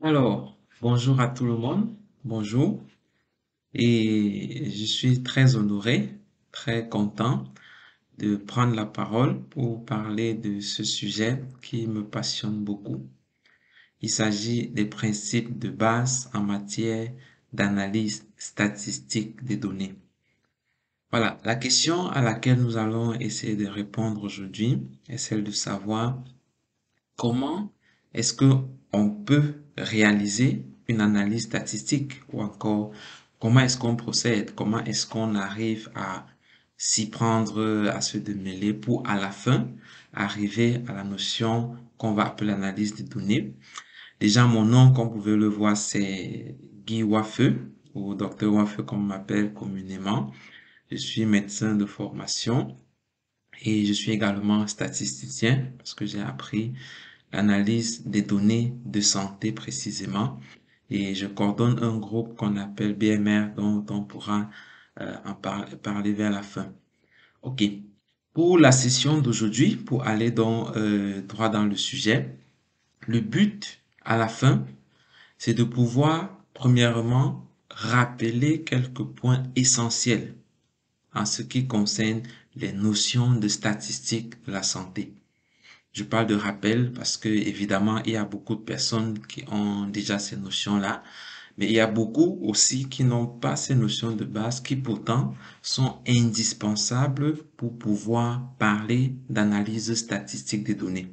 Alors, bonjour à tout le monde, bonjour, et je suis très honoré, très content de prendre la parole pour parler de ce sujet qui me passionne beaucoup. Il s'agit des principes de base en matière d'analyse statistique des données. Voilà, la question à laquelle nous allons essayer de répondre aujourd'hui est celle de savoir comment est-ce que on peut réaliser une analyse statistique ou encore comment est-ce qu'on procède, comment est-ce qu'on arrive à s'y prendre, à se démêler pour à la fin arriver à la notion qu'on va appeler l'analyse des données. Déjà, mon nom, comme vous pouvez le voir, c'est Guy Wafeu ou docteur Wafeu comme on m'appelle communément. Je suis médecin de formation et je suis également statisticien parce que j'ai appris l'analyse des données de santé précisément. Et je coordonne un groupe qu'on appelle BMR dont on pourra parler vers la fin. OK. Pour la session d'aujourd'hui, pour aller droit dans le sujet, le but à la fin, c'est de pouvoir, premièrement, rappeler quelques points essentiels en ce qui concerne les notions de statistiques de la santé. Je parle de rappel parce que, évidemment, il y a beaucoup de personnes qui ont déjà ces notions-là, mais il y a beaucoup aussi qui n'ont pas ces notions de base, qui pourtant sont indispensables pour pouvoir parler d'analyse statistique des données.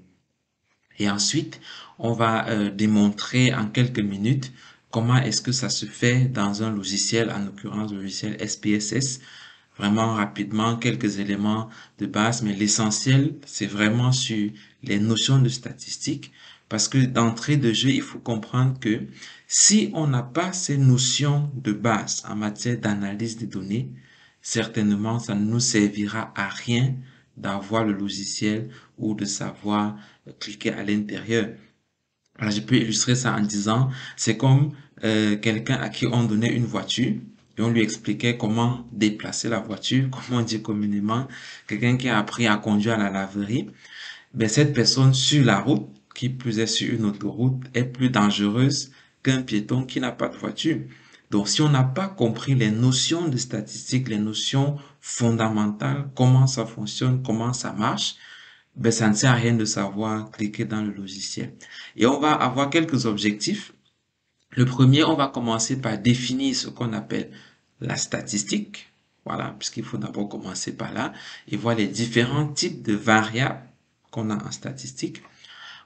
Et ensuite, on va démontrer en quelques minutes comment est-ce que ça se fait dans un logiciel, en l'occurrence le logiciel SPSS. Vraiment rapidement, quelques éléments de base, mais l'essentiel, c'est vraiment sur les notions de statistique, parce que d'entrée de jeu, il faut comprendre que si on n'a pas ces notions de base en matière d'analyse des données, certainement, ça ne nous servira à rien d'avoir le logiciel ou de savoir cliquer à l'intérieur. Alors, je peux illustrer ça en disant, c'est comme quelqu'un à qui on donnait une voiture et on lui expliquait comment déplacer la voiture, comme on dit communément, quelqu'un qui a appris à conduire à la laverie, ben cette personne sur la route, qui plus est sur une autoroute, est plus dangereuse qu'un piéton qui n'a pas de voiture. Donc, si on n'a pas compris les notions de statistiques, les notions fondamentales, comment ça fonctionne, comment ça marche, ben, ça ne sert à rien de savoir cliquer dans le logiciel. Et on va avoir quelques objectifs. Le premier, on va commencer par définir ce qu'on appelle la statistique. Voilà, puisqu'il faut d'abord commencer par là et voir les différents types de variables qu'on a en statistique.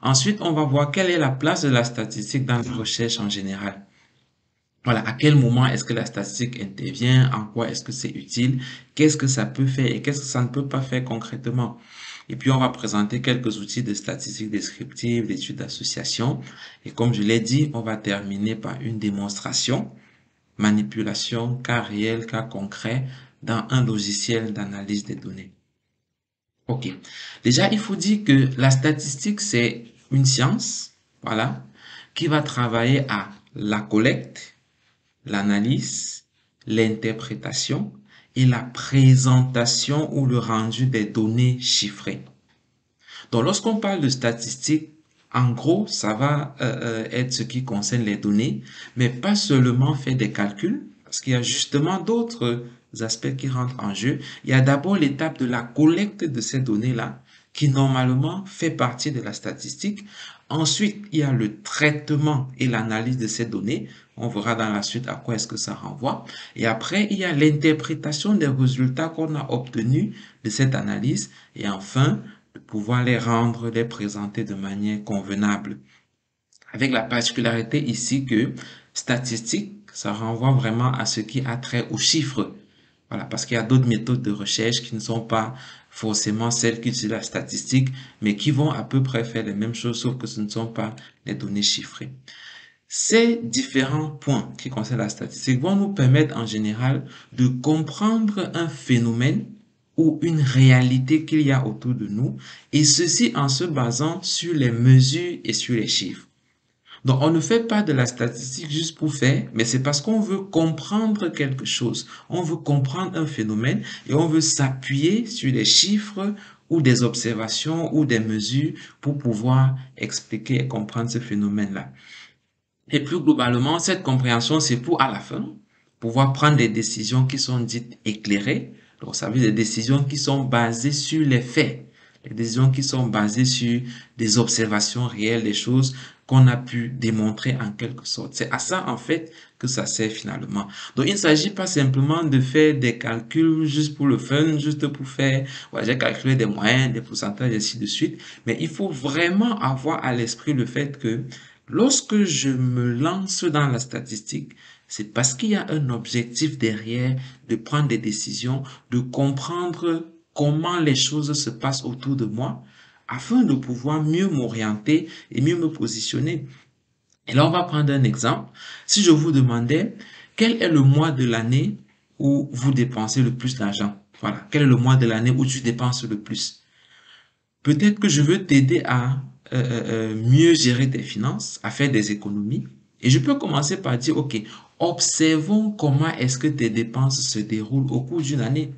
Ensuite, on va voir quelle est la place de la statistique dans la recherche en général. Voilà, à quel moment est-ce que la statistique intervient, en quoi est-ce que c'est utile, qu'est-ce que ça peut faire et qu'est-ce que ça ne peut pas faire concrètement. Et puis, on va présenter quelques outils de statistiques descriptives, d'études d'association. Et comme je l'ai dit, on va terminer par une démonstration, manipulation, cas réel, cas concret, dans un logiciel d'analyse des données. OK. Déjà, il faut dire que la statistique, c'est une science, voilà, qui va travailler à la collecte, l'analyse, l'interprétation et la présentation ou le rendu des données chiffrées. Donc, lorsqu'on parle de statistiques, en gros, ça va être ce qui concerne les données, mais pas seulement faire des calculs, parce qu'il y a justement d'autres aspects qui rentrent en jeu. Il y a d'abord l'étape de la collecte de ces données-là, qui normalement fait partie de la statistique. Ensuite, il y a le traitement et l'analyse de ces données. On verra dans la suite à quoi est-ce que ça renvoie. Et après, il y a l'interprétation des résultats qu'on a obtenus de cette analyse. Et enfin, de pouvoir les rendre, les présenter de manière convenable. Avec la particularité ici que statistique, ça renvoie vraiment à ce qui a trait aux chiffres. Voilà, parce qu'il y a d'autres méthodes de recherche qui ne sont pas forcément celles qui utilisent la statistique, mais qui vont à peu près faire les mêmes choses, sauf que ce ne sont pas les données chiffrées. Ces différents points qui concernent la statistique vont nous permettre en général de comprendre un phénomène ou une réalité qu'il y a autour de nous, et ceci en se basant sur les mesures et sur les chiffres. Donc, on ne fait pas de la statistique juste pour faire, mais c'est parce qu'on veut comprendre quelque chose. On veut comprendre un phénomène et on veut s'appuyer sur des chiffres ou des observations ou des mesures pour pouvoir expliquer et comprendre ce phénomène-là. Et plus globalement, cette compréhension, c'est pour, à la fin, pouvoir prendre des décisions qui sont dites éclairées. Donc, ça veut dire des décisions qui sont basées sur les faits. Les décisions qui sont basées sur des observations réelles, des choses qu'on a pu démontrer en quelque sorte. C'est à ça, en fait, que ça sert finalement. Donc, il ne s'agit pas simplement de faire des calculs juste pour le fun, juste pour faire, ouais, j'ai calculé des moyennes, des pourcentages, et ainsi de suite. Mais il faut vraiment avoir à l'esprit le fait que lorsque je me lance dans la statistique, c'est parce qu'il y a un objectif derrière de prendre des décisions, de comprendre comment les choses se passent autour de moi, afin de pouvoir mieux m'orienter et mieux me positionner. Et là, on va prendre un exemple. Si je vous demandais quel est le mois de l'année où vous dépensez le plus d'argent, voilà, quel est le mois de l'année où tu dépenses le plus? Peut-être que je veux t'aider à mieux gérer tes finances, à faire des économies. Et je peux commencer par dire, OK, observons comment est-ce que tes dépenses se déroulent au cours d'une année.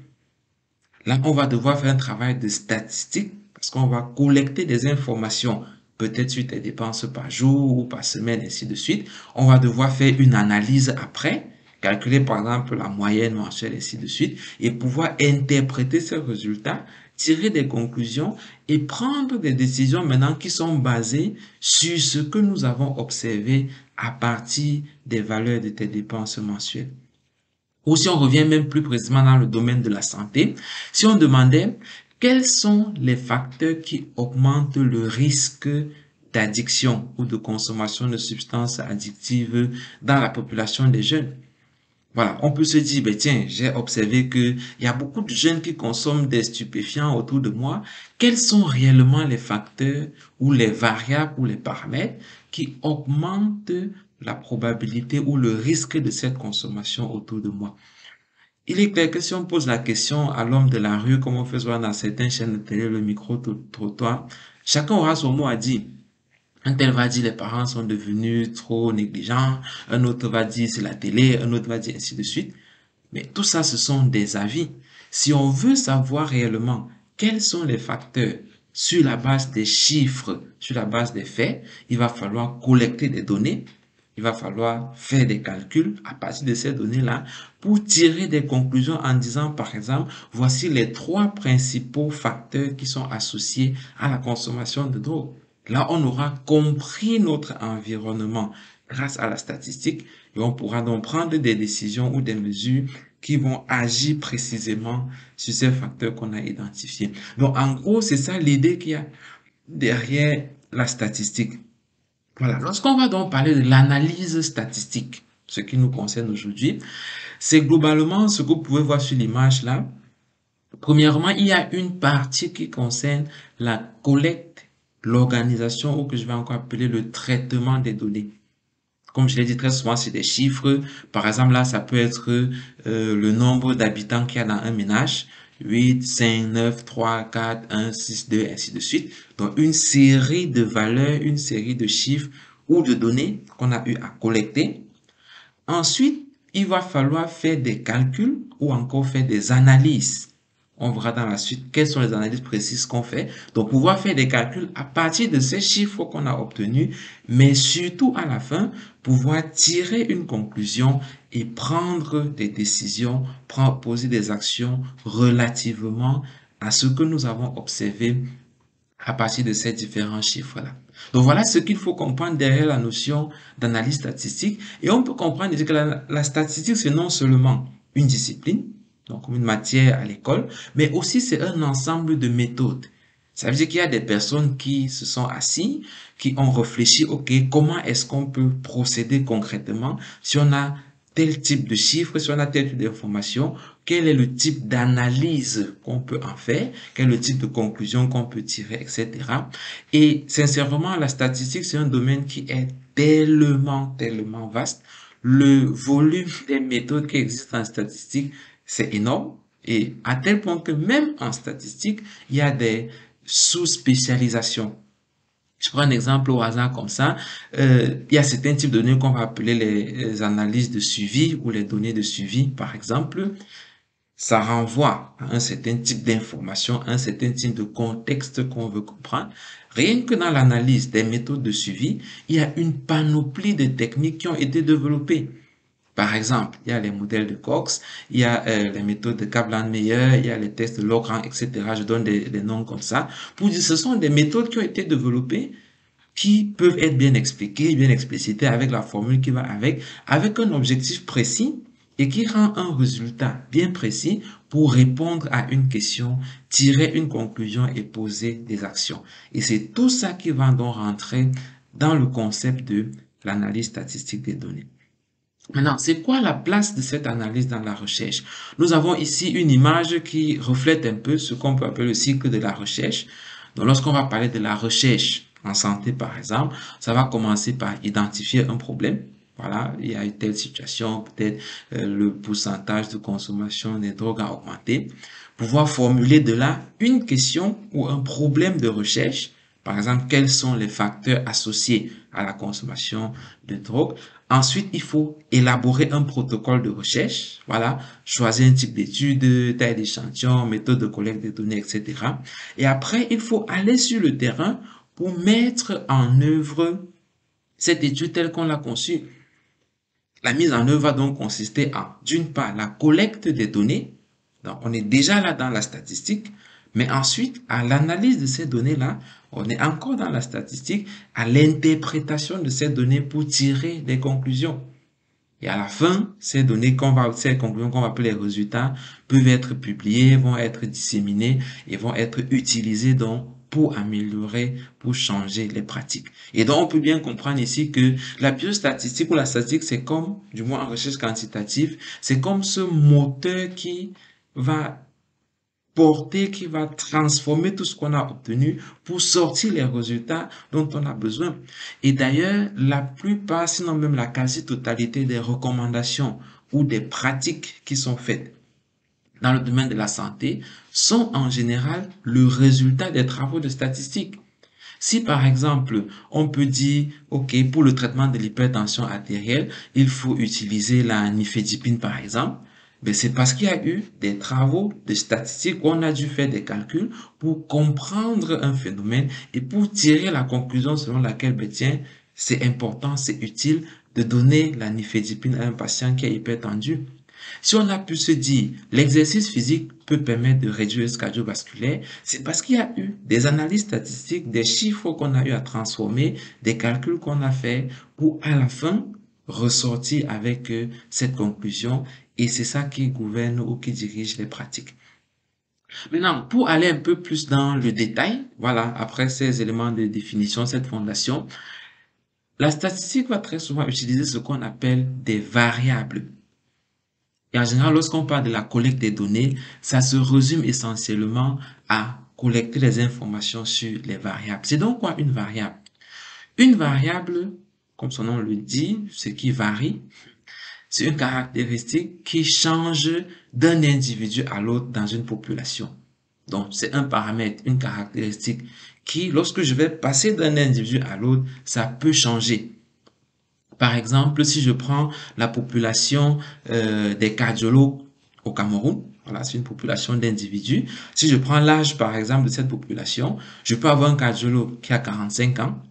Là, on va devoir faire un travail de statistique parce qu'on va collecter des informations, peut-être sur tes dépenses par jour ou par semaine, ainsi de suite. On va devoir faire une analyse après, calculer par exemple la moyenne mensuelle, ainsi de suite, et pouvoir interpréter ces résultats, tirer des conclusions et prendre des décisions maintenant qui sont basées sur ce que nous avons observé à partir des valeurs de tes dépenses mensuelles. Ou si on revient même plus précisément dans le domaine de la santé, si on demandait quels sont les facteurs qui augmentent le risque d'addiction ou de consommation de substances addictives dans la population des jeunes. Voilà, on peut se dire, ben tiens, j'ai observé qu'il y a beaucoup de jeunes qui consomment des stupéfiants autour de moi. Quels sont réellement les facteurs ou les variables ou les paramètres qui augmentent la probabilité ou le risque de cette consommation autour de moi? Il est clair que si on pose la question à l'homme de la rue, comme on fait souvent dans certaines chaînes de télé, le micro-trottoir, chacun aura son mot à dire. Un tel va dire les parents sont devenus trop négligents, un autre va dire c'est la télé, un autre va dire ainsi de suite. Mais tout ça, ce sont des avis. Si on veut savoir réellement quels sont les facteurs sur la base des chiffres, sur la base des faits, il va falloir collecter des données, il va falloir faire des calculs à partir de ces données-là pour tirer des conclusions en disant, par exemple, voici les 3 principaux facteurs qui sont associés à la consommation de drogue. Là, on aura compris notre environnement grâce à la statistique et on pourra donc prendre des décisions ou des mesures qui vont agir précisément sur ces facteurs qu'on a identifiés. Donc, en gros, c'est ça l'idée qu'il y a derrière la statistique. Voilà. Lorsqu'on va donc parler de l'analyse statistique, ce qui nous concerne aujourd'hui, c'est globalement ce que vous pouvez voir sur l'image là. Premièrement, il y a une partie qui concerne la collecte, l'organisation ou que je vais encore appeler le traitement des données. Comme je l'ai dit très souvent, c'est des chiffres. Par exemple, là, ça peut être le nombre d'habitants qu'il y a dans un ménage. 8, 5, 9, 3, 4, 1, 6, 2, ainsi de suite. Donc, une série de valeurs, une série de chiffres ou de données qu'on a eu à collecter. Ensuite, il va falloir faire des calculs ou encore faire des analyses. On verra dans la suite quelles sont les analyses précises qu'on fait. Donc, pouvoir faire des calculs à partir de ces chiffres qu'on a obtenus, mais surtout à la fin, pouvoir tirer une conclusion et prendre des décisions, poser des actions relativement à ce que nous avons observé à partir de ces différents chiffres-là. Donc voilà ce qu'il faut comprendre derrière la notion d'analyse statistique. Et on peut comprendre que la statistique, c'est non seulement une discipline, donc comme une matière à l'école, mais aussi c'est un ensemble de méthodes. Ça veut dire qu'il y a des personnes qui se sont assis, qui ont réfléchi, OK, comment est-ce qu'on peut procéder concrètement si on a tel type de chiffres, si on a tel type d'informations, quel est le type d'analyse qu'on peut en faire, quel est le type de conclusion qu'on peut tirer, etc. Et sincèrement, la statistique, c'est un domaine qui est tellement vaste. Le volume des méthodes qui existent en statistique, c'est énorme. Et à tel point que même en statistique, il y a des sous-spécialisations. Je prends un exemple au hasard comme ça. Il y a certains types de données qu'on va appeler les analyses de suivi ou les données de suivi, par exemple. ça renvoie à un certain type d'information, un certain type de contexte qu'on veut comprendre. Rien que dans l'analyse des méthodes de suivi, il y a une panoplie de techniques qui ont été développées. Par exemple, il y a les modèles de Cox, il y a les méthodes de Kaplan-Meier, il y a les tests de Locran, etc. Je donne des noms comme ça pour dire que ce sont des méthodes qui ont été développées qui peuvent être bien expliquées, bien explicitées avec la formule qui va avec un objectif précis et qui rend un résultat bien précis pour répondre à une question, tirer une conclusion et poser des actions. Et c'est tout ça qui va donc rentrer dans le concept de l'analyse statistique des données. Maintenant, c'est quoi la place de cette analyse dans la recherche? Nous avons ici une image qui reflète un peu ce qu'on peut appeler le cycle de la recherche. Donc, lorsqu'on va parler de la recherche en santé, par exemple, ça va commencer par identifier un problème. Voilà, il y a une telle situation, peut-être le pourcentage de consommation des drogues a augmenté. Pouvoir formuler de là une question ou un problème de recherche. Par exemple, quels sont les facteurs associés à la consommation de drogue? Ensuite, il faut élaborer un protocole de recherche, voilà, choisir un type d'étude, taille d'échantillon, méthode de collecte de données, etc. Et après, il faut aller sur le terrain pour mettre en œuvre cette étude telle qu'on l'a conçue. La mise en œuvre va donc consister en, d'une part, la collecte des données. Donc, on est déjà là dans la statistique, mais ensuite, à l'analyse de ces données-là, on est encore dans la statistique, à l'interprétation de ces données pour tirer des conclusions. Et à la fin, ces conclusions qu'on va appeler les résultats peuvent être publiées, vont être disséminées et vont être utilisées donc pour améliorer, pour changer les pratiques. Et donc, on peut bien comprendre ici que la biostatistique ou la statistique, c'est comme, du moins en recherche quantitative, c'est comme ce moteur qui va porter, qui va transformer tout ce qu'on a obtenu pour sortir les résultats dont on a besoin. Et d'ailleurs, la plupart, sinon même la quasi-totalité des recommandations ou des pratiques qui sont faites dans le domaine de la santé sont en général le résultat des travaux de statistiques. Si par exemple, on peut dire, OK, pour le traitement de l'hypertension artérielle, il faut utiliser la nifedipine par exemple, ben c'est parce qu'il y a eu des travaux de statistiques où on a dû faire des calculs pour comprendre un phénomène et pour tirer la conclusion selon laquelle, ben tiens, c'est important, c'est utile de donner la nifedipine à un patient qui est hypertendu. Si on a pu se dire l'exercice physique peut permettre de réduire le risque cardiovasculaire, c'est parce qu'il y a eu des analyses statistiques, des chiffres qu'on a eu à transformer, des calculs qu'on a fait pour à la fin ressortir avec cette conclusion et c'est ça qui gouverne ou qui dirige les pratiques. Maintenant, pour aller un peu plus dans le détail, voilà, après ces éléments de définition, cette fondation, la statistique va très souvent utiliser ce qu'on appelle des variables. Et en général, lorsqu'on parle de la collecte des données, ça se résume essentiellement à collecter les informations sur les variables. C'est donc quoi une variable? Une variable, comme son nom le dit, ce qui varie, c'est une caractéristique qui change d'un individu à l'autre dans une population. Donc, c'est un paramètre, une caractéristique qui, lorsque je vais passer d'un individu à l'autre, ça peut changer. Par exemple, si je prends la population des cardiologues au Cameroun, voilà, c'est une population d'individus. Si je prends l'âge, par exemple, de cette population, je peux avoir un cardiologue qui a 45 ans,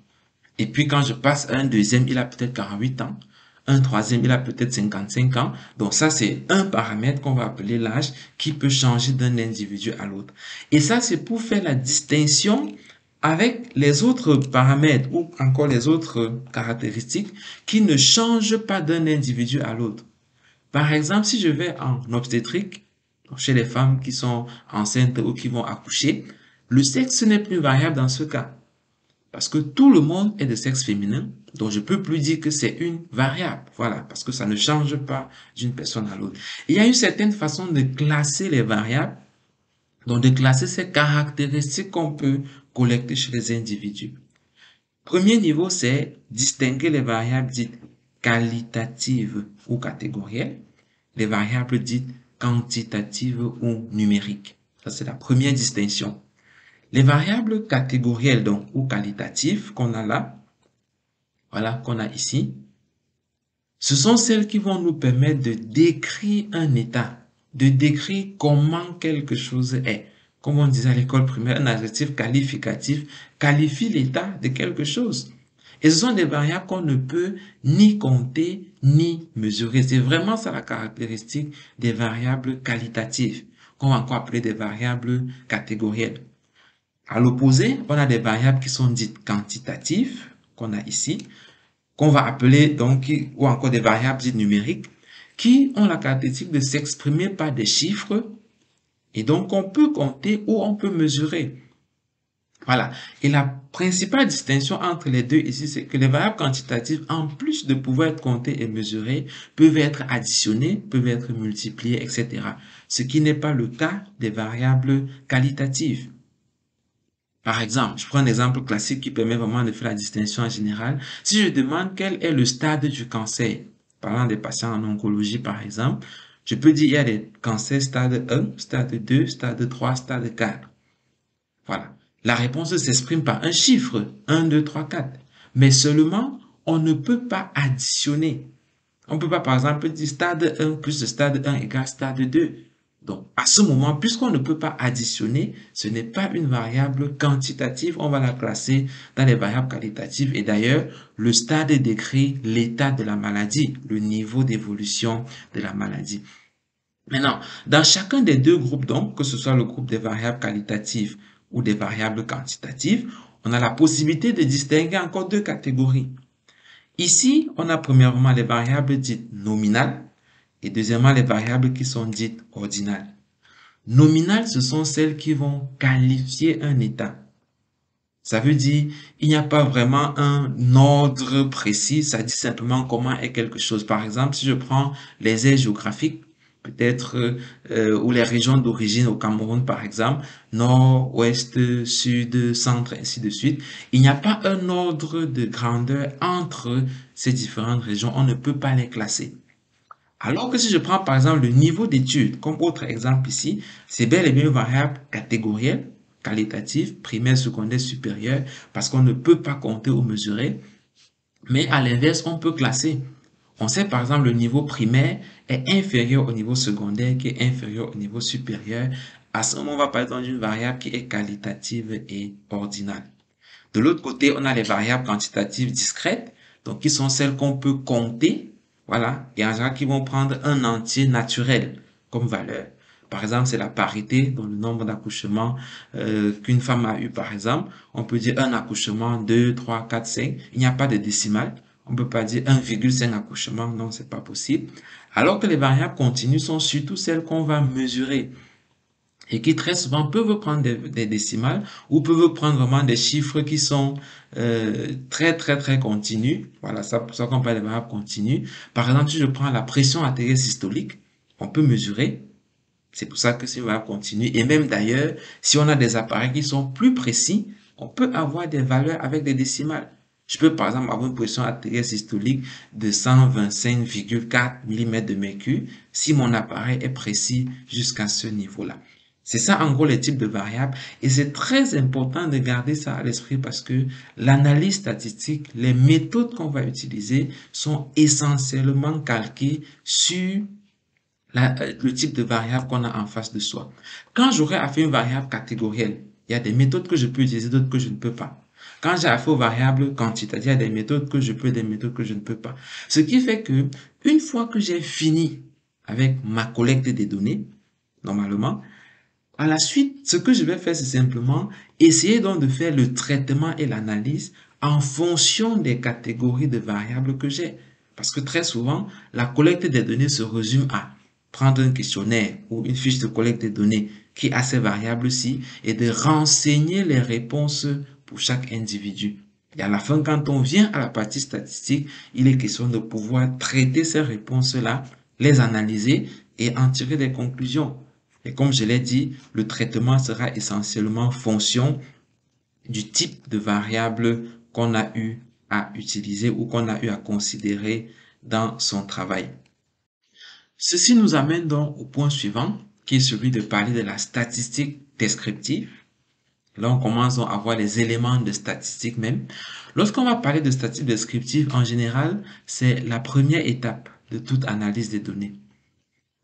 et puis quand je passe à un deuxième, il a peut-être 48 ans, un troisième, il a peut-être 55 ans. Donc ça, c'est un paramètre qu'on va appeler l'âge qui peut changer d'un individu à l'autre. Et ça, c'est pour faire la distinction avec les autres paramètres ou encore les autres caractéristiques qui ne changent pas d'un individu à l'autre. Par exemple, si je vais en obstétrique, chez les femmes qui sont enceintes ou qui vont accoucher, le sexe n'est plus variable dans ce cas. Parce que tout le monde est de sexe féminin, donc je peux plus dire que c'est une variable. Voilà, parce que ça ne change pas d'une personne à l'autre. Il y a une certaine façon de classer les variables, donc de classer ces caractéristiques qu'on peut collecter chez les individus. Premier niveau, c'est distinguer les variables dites qualitatives ou catégorielles, les variables dites quantitatives ou numériques. Ça, c'est la première distinction. Les variables catégorielles donc ou qualitatives qu'on a là, voilà, qu'on a ici, ce sont celles qui vont nous permettre de décrire un état de décrire comment quelque chose est. Comme on disait à l'école primaire, un adjectif qualificatif qualifie l'état de quelque chose. Et ce sont des variables qu'on ne peut ni compter ni mesurer. C'est vraiment ça la caractéristique des variables qualitatives, qu'on va encore appeler des variables catégorielles. À l'opposé, on a des variables qui sont dites quantitatives, qu'on a ici, qu'on va appeler donc, ou encore des variables dites numériques, qui ont la caractéristique de s'exprimer par des chiffres, et donc on peut compter ou on peut mesurer. Voilà. Et la principale distinction entre les deux ici, c'est que les variables quantitatives, en plus de pouvoir être comptées et mesurées, peuvent être additionnées, peuvent être multipliées, etc. Ce qui n'est pas le cas des variables qualitatives. Par exemple, je prends un exemple classique qui permet vraiment de faire la distinction en général. Si je demande quel est le stade du cancer, parlant des patients en oncologie par exemple, je peux dire il y a des cancers stade 1, stade 2, stade 3, stade 4. Voilà. La réponse s'exprime par un chiffre, 1, 2, 3, 4. Mais seulement, on ne peut pas additionner. On ne peut pas, par exemple, dire stade 1 plus le stade 1 égale stade 2. Donc, à ce moment, puisqu'on ne peut pas additionner, ce n'est pas une variable quantitative, on va la classer dans les variables qualitatives. Et d'ailleurs, le stade décrit l'état de la maladie, le niveau d'évolution de la maladie. Maintenant, dans chacun des deux groupes, donc, que ce soit le groupe des variables qualitatives ou des variables quantitatives, on a la possibilité de distinguer encore deux catégories. Ici, on a premièrement les variables dites nominales et deuxièmement les variables qui sont dites ordinales. Nominales, ce sont celles qui vont qualifier un état. Ça veut dire, il n'y a pas vraiment un ordre précis, ça dit simplement comment est quelque chose. Par exemple, si je prends les aires géographiques, peut-être, ou les régions d'origine au Cameroun, par exemple, nord, ouest, sud, centre, ainsi de suite, il n'y a pas un ordre de grandeur entre ces différentes régions, on ne peut pas les classer. Alors que si je prends par exemple le niveau d'études, comme autre exemple ici, c'est bel et bien une variable catégorielle, qualitative, primaire, secondaire, supérieure, parce qu'on ne peut pas compter ou mesurer. Mais à l'inverse, on peut classer. On sait par exemple le niveau primaire est inférieur au niveau secondaire qui est inférieur au niveau supérieur. À ce moment, on va parler d'une variable qui est qualitative et ordinale. De l'autre côté, on a les variables quantitatives discrètes, donc qui sont celles qu'on peut compter, voilà, et en général qui vont prendre un entier naturel comme valeur. Par exemple, c'est la parité dans le nombre d'accouchements qu'une femme a eu, par exemple. On peut dire un accouchement, 2, 3, 4, 5. Il n'y a pas de décimale. On ne peut pas dire 1,5 accouchements. Non, c'est pas possible. Alors que les variables continues sont surtout celles qu'on va mesurer et qui très souvent peuvent prendre des décimales ou peuvent prendre vraiment des chiffres qui sont très continus. Voilà, ça pour ça qu'on parle de variables continues. Par exemple, si je prends la pression artérielle systolique, on peut mesurer. C'est pour ça que c'est une variable continue. Et même d'ailleurs, si on a des appareils qui sont plus précis, on peut avoir des valeurs avec des décimales. Je peux par exemple avoir une pression artérielle systolique de 125,4 mm de mercure si mon appareil est précis jusqu'à ce niveau-là. C'est ça en gros les types de variables et c'est très important de garder ça à l'esprit parce que l'analyse statistique, les méthodes qu'on va utiliser sont essentiellement calquées sur le type de variable qu'on a en face de soi. Quand j'aurai à faire une variable catégorielle, il y a des méthodes que je peux utiliser, d'autres que je ne peux pas. Quand j'ai affaire aux variables quantitatives, il y a des méthodes que je peux, des méthodes que je ne peux pas. Ce qui fait que, une fois que j'ai fini avec ma collecte des données, normalement, à la suite, ce que je vais faire, c'est simplement essayer donc de faire le traitement et l'analyse en fonction des catégories de variables que j'ai. Parce que très souvent, la collecte des données se résume à prendre un questionnaire ou une fiche de collecte des données qui a ces variables-ci et de renseigner les réponses pour chaque individu. Et à la fin, quand on vient à la partie statistique, il est question de pouvoir traiter ces réponses-là, les analyser et en tirer des conclusions. Et comme je l'ai dit, le traitement sera essentiellement fonction du type de variable qu'on a eu à utiliser ou qu'on a eu à considérer dans son travail. Ceci nous amène donc au point suivant, qui est celui de parler de la statistique descriptive. Là, on commence à voir les éléments de statistique même. Lorsqu'on va parler de statistique descriptive, en général, c'est la première étape de toute analyse des données.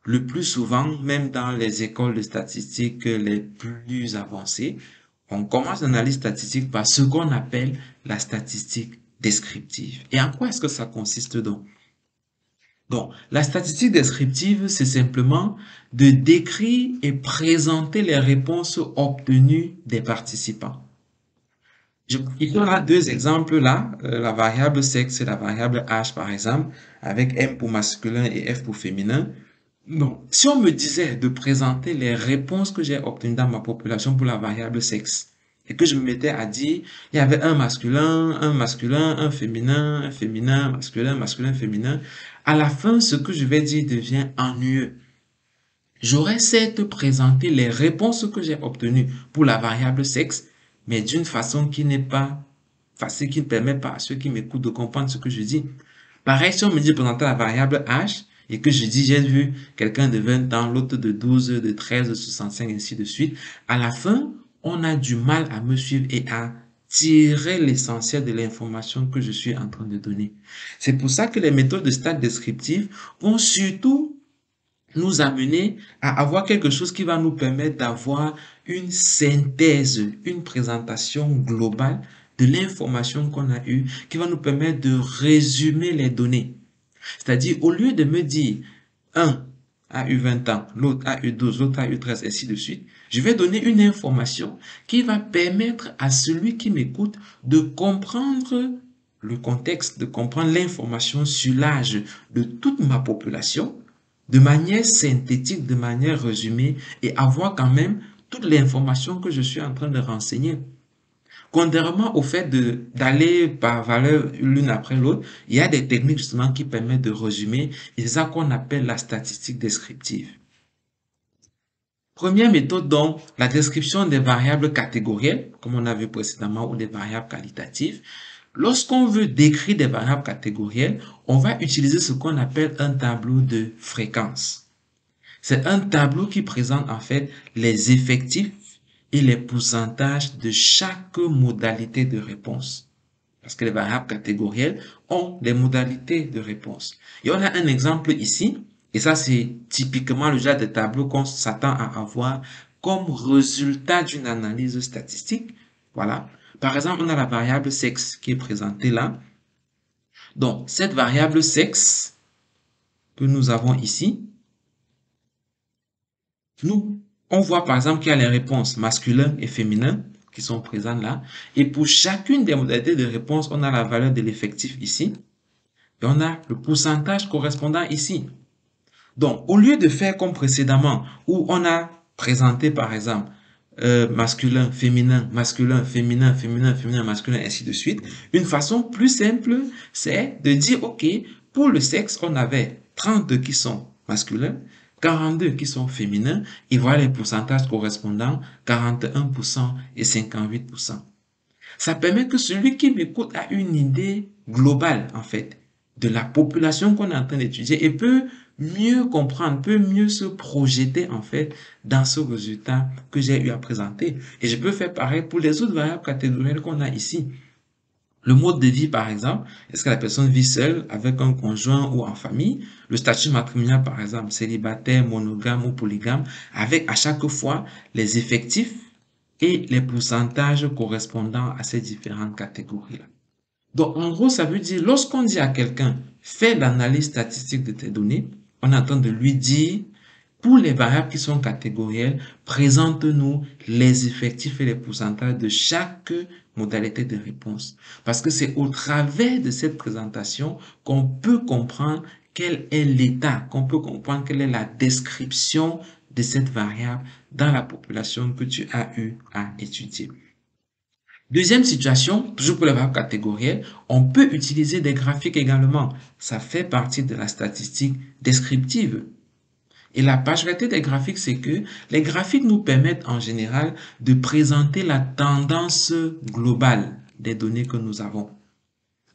Le plus souvent, même dans les écoles de statistiques les plus avancées, on commence l'analyse statistique par ce qu'on appelle la statistique descriptive. Et en quoi est-ce que ça consiste donc? Donc, la statistique descriptive, c'est simplement de décrire et présenter les réponses obtenues des participants. Ici, on a deux exemples là, la variable sexe et la variable âge par exemple, avec M pour masculin et F pour féminin. Donc, si on me disait de présenter les réponses que j'ai obtenues dans ma population pour la variable sexe, et que je me mettais à dire, il y avait un masculin, un féminin, masculin, féminin, à la fin, ce que je vais dire devient ennuyeux. J'aurais certes présenté les réponses que j'ai obtenues pour la variable sexe, mais d'une façon qui n'est pas facile, qui ne permet pas à ceux qui m'écoutent de comprendre ce que je dis. Pareil, si on me dit de présenter la variable âge, et que je dis, j'ai vu quelqu'un de 20 ans, l'autre de 12, de 13, de 65, ainsi de suite, à la fin, on a du mal à me suivre et à tirer l'essentiel de l'information que je suis en train de donner. C'est pour ça que les méthodes de stats descriptives vont surtout nous amener à avoir quelque chose qui va nous permettre d'avoir une synthèse, une présentation globale de l'information qu'on a eue, qui va nous permettre de résumer les données. C'est-à-dire, au lieu de me dire, un a eu 20 ans, l'autre a eu 12, l'autre a eu 13, ainsi de suite, je vais donner une information qui va permettre à celui qui m'écoute de comprendre le contexte, de comprendre l'information sur l'âge de toute ma population, de manière synthétique, de manière résumée, et avoir quand même toute l'information que je suis en train de renseigner. Contrairement au fait d'aller par valeur l'une après l'autre, il y a des techniques justement qui permettent de résumer, et c'est ça qu'on appelle la statistique descriptive. Première méthode donc, la description des variables catégorielles, comme on a vu précédemment, ou des variables qualitatives. Lorsqu'on veut décrire des variables catégorielles, on va utiliser ce qu'on appelle un tableau de fréquence. C'est un tableau qui présente en fait les effectifs et les pourcentages de chaque modalité de réponse. Parce que les variables catégorielles ont des modalités de réponse. Et on a un exemple ici, et ça c'est typiquement le genre de tableau qu'on s'attend à avoir comme résultat d'une analyse statistique. Voilà. Par exemple, on a la variable sexe qui est présentée là. Donc, cette variable sexe que nous avons ici, on voit par exemple qu'il y a les réponses masculin et féminin qui sont présentes là. Et pour chacune des modalités de réponse, on a la valeur de l'effectif ici. Et on a le pourcentage correspondant ici. Donc, au lieu de faire comme précédemment, où on a présenté par exemple masculin, féminin, masculin, féminin, féminin, féminin, masculin, ainsi de suite, une façon plus simple, c'est de dire, OK, pour le sexe, on avait 32 qui sont masculins, 42 qui sont féminins, et voilà les pourcentages correspondants, 41% et 58%. Ça permet que celui qui m'écoute a une idée globale, en fait, de la population qu'on est en train d'étudier et peut mieux comprendre, peut mieux se projeter, en fait, dans ce résultat que j'ai eu à présenter. Et je peux faire pareil pour les autres variables catégorielles qu'on a ici. Le mode de vie, par exemple, est-ce que la personne vit seule, avec un conjoint ou en famille? Le statut matrimonial, par exemple, célibataire, monogame ou polygame, avec à chaque fois les effectifs et les pourcentages correspondant à ces différentes catégories-là. Donc, en gros, ça veut dire, lorsqu'on dit à quelqu'un, fais l'analyse statistique de tes données, on est en train de lui dire, pour les variables qui sont catégorielles, présente-nous les effectifs et les pourcentages de chaque modalité de réponse. Parce que c'est au travers de cette présentation qu'on peut comprendre quel est l'état, qu'on peut comprendre quelle est la description de cette variable dans la population que tu as eu à étudier. Deuxième situation, toujours pour les variables catégorielles, on peut utiliser des graphiques également. Ça fait partie de la statistique descriptive. Et la particularité des graphiques, c'est que les graphiques nous permettent en général de présenter la tendance globale des données que nous avons.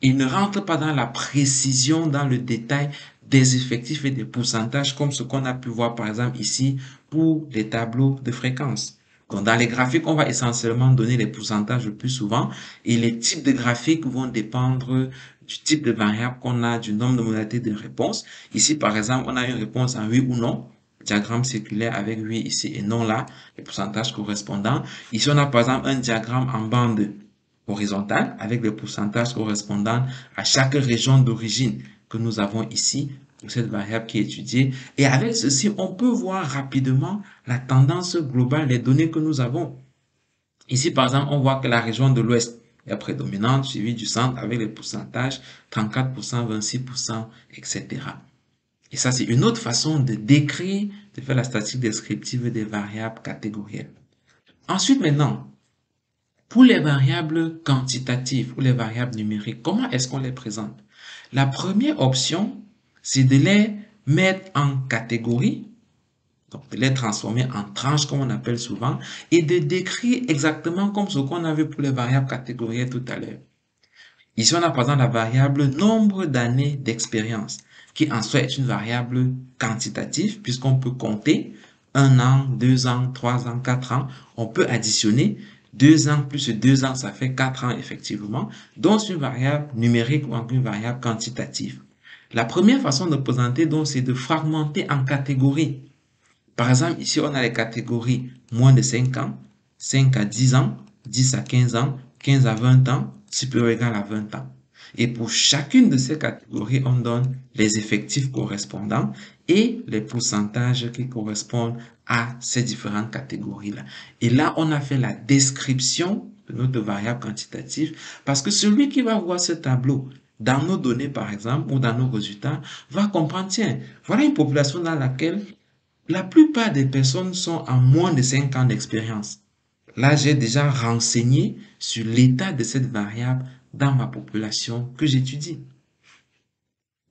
Ils ne rentrent pas dans la précision, dans le détail des effectifs et des pourcentages comme ce qu'on a pu voir par exemple ici pour les tableaux de fréquence. Donc, dans les graphiques, on va essentiellement donner les pourcentages le plus souvent et les types de graphiques vont dépendre du type de variable qu'on a, du nombre de modalités de réponse. Ici, par exemple, on a une réponse en oui ou non. diagramme circulaire avec oui ici et non là, les pourcentages correspondants. Ici, on a par exemple un diagramme en bande horizontale avec les pourcentages correspondants à chaque région d'origine que nous avons ici pour cette variable qui est étudiée. Et avec ceci, on peut voir rapidement la tendance globale des données que nous avons. Ici, par exemple, on voit que la région de l'Ouest est prédominante, suivie du centre avec les pourcentages 34%, 26%, etc. Et ça, c'est une autre façon de décrire, de faire la statistique descriptive des variables catégorielles. Ensuite, maintenant, pour les variables quantitatives ou les variables numériques, comment est-ce qu'on les présente? La première option, c'est de les mettre en catégories, donc de les transformer en tranches, comme on appelle souvent, et de décrire exactement comme ce qu'on avait pour les variables catégorielles tout à l'heure. Ici, on a par exemple la variable nombre d'années d'expérience, qui en soi est une variable quantitative, puisqu'on peut compter 1 an, 2 ans, 3 ans, 4 ans. On peut additionner 2 ans plus 2 ans, ça fait 4 ans effectivement. Donc, c'est une variable numérique ou une variable quantitative. La première façon de présenter, donc, c'est de fragmenter en catégories. Par exemple, ici, on a les catégories moins de 5 ans, 5 à 10 ans, 10 à 15 ans, 15 à 20 ans, supérieur ou égal à 20 ans. Et pour chacune de ces catégories, on donne les effectifs correspondants et les pourcentages qui correspondent à ces différentes catégories-là. Et là, on a fait la description de notre variable quantitative parce que celui qui va voir ce tableau dans nos données, par exemple, ou dans nos résultats, va comprendre, tiens, voilà une population dans laquelle la plupart des personnes sont à moins de 5 ans d'expérience. Là, j'ai déjà renseigné sur l'état de cette variable dans ma population que j'étudie.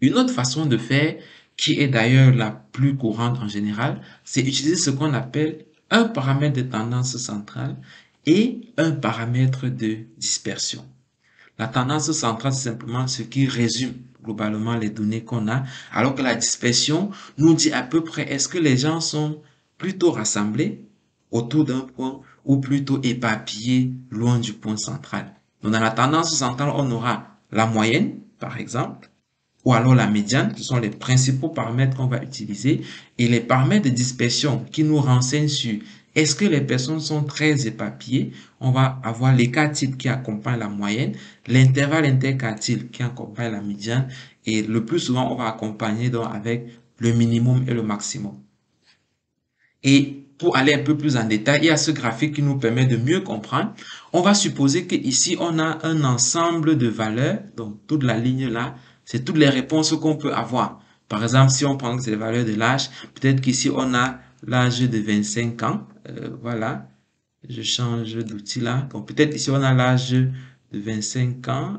Une autre façon de faire, qui est d'ailleurs la plus courante en général, c'est utiliser ce qu'on appelle un paramètre de tendance centrale et un paramètre de dispersion. La tendance centrale, c'est simplement ce qui résume globalement les données qu'on a, alors que la dispersion nous dit à peu près est-ce que les gens sont plutôt rassemblés autour d'un point ou plutôt éparpillés loin du point central. Donc dans la tendance centrale, on aura la moyenne, par exemple, ou alors la médiane, ce sont les principaux paramètres qu'on va utiliser, et les paramètres de dispersion qui nous renseignent sur est-ce que les personnes sont très éparpillées. On va avoir l'écart type qui accompagne la moyenne, l'intervalle interquartile qui accompagne la médiane, et le plus souvent, on va accompagner donc avec le minimum et le maximum. Et pour aller un peu plus en détail, il y a ce graphique qui nous permet de mieux comprendre. On va supposer qu'ici, on a un ensemble de valeurs, donc toute la ligne là, c'est toutes les réponses qu'on peut avoir. Par exemple, si on prend ces valeurs de l'âge, peut-être qu'ici, on a l'âge de 25 ans. Voilà, je change d'outil là. Donc, peut-être ici, on a l'âge de 25 ans.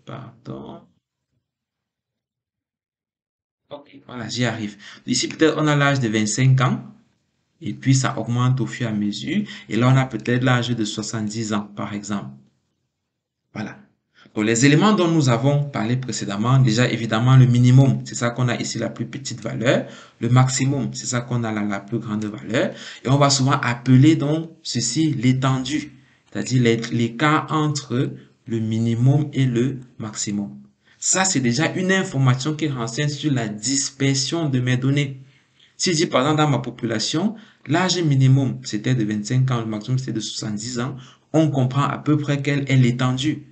Pardon. Ok, voilà, j'y arrive. Ici, peut-être, on a l'âge de 25 ans. Et puis, ça augmente au fur et à mesure. Et là, on a peut-être l'âge de 70 ans, par exemple. Voilà. Donc, les éléments dont nous avons parlé précédemment, déjà, évidemment, le minimum, c'est ça qu'on a ici la plus petite valeur. Le maximum, c'est ça qu'on a là la plus grande valeur. Et on va souvent appeler donc ceci l'étendue, c'est-à-dire l'écart entre le minimum et le maximum. Ça, c'est déjà une information qui renseigne sur la dispersion de mes données. Si je dis par exemple dans ma population, l'âge minimum c'était de 25 ans, le maximum c'était de 70 ans, on comprend à peu près quelle est l'étendue.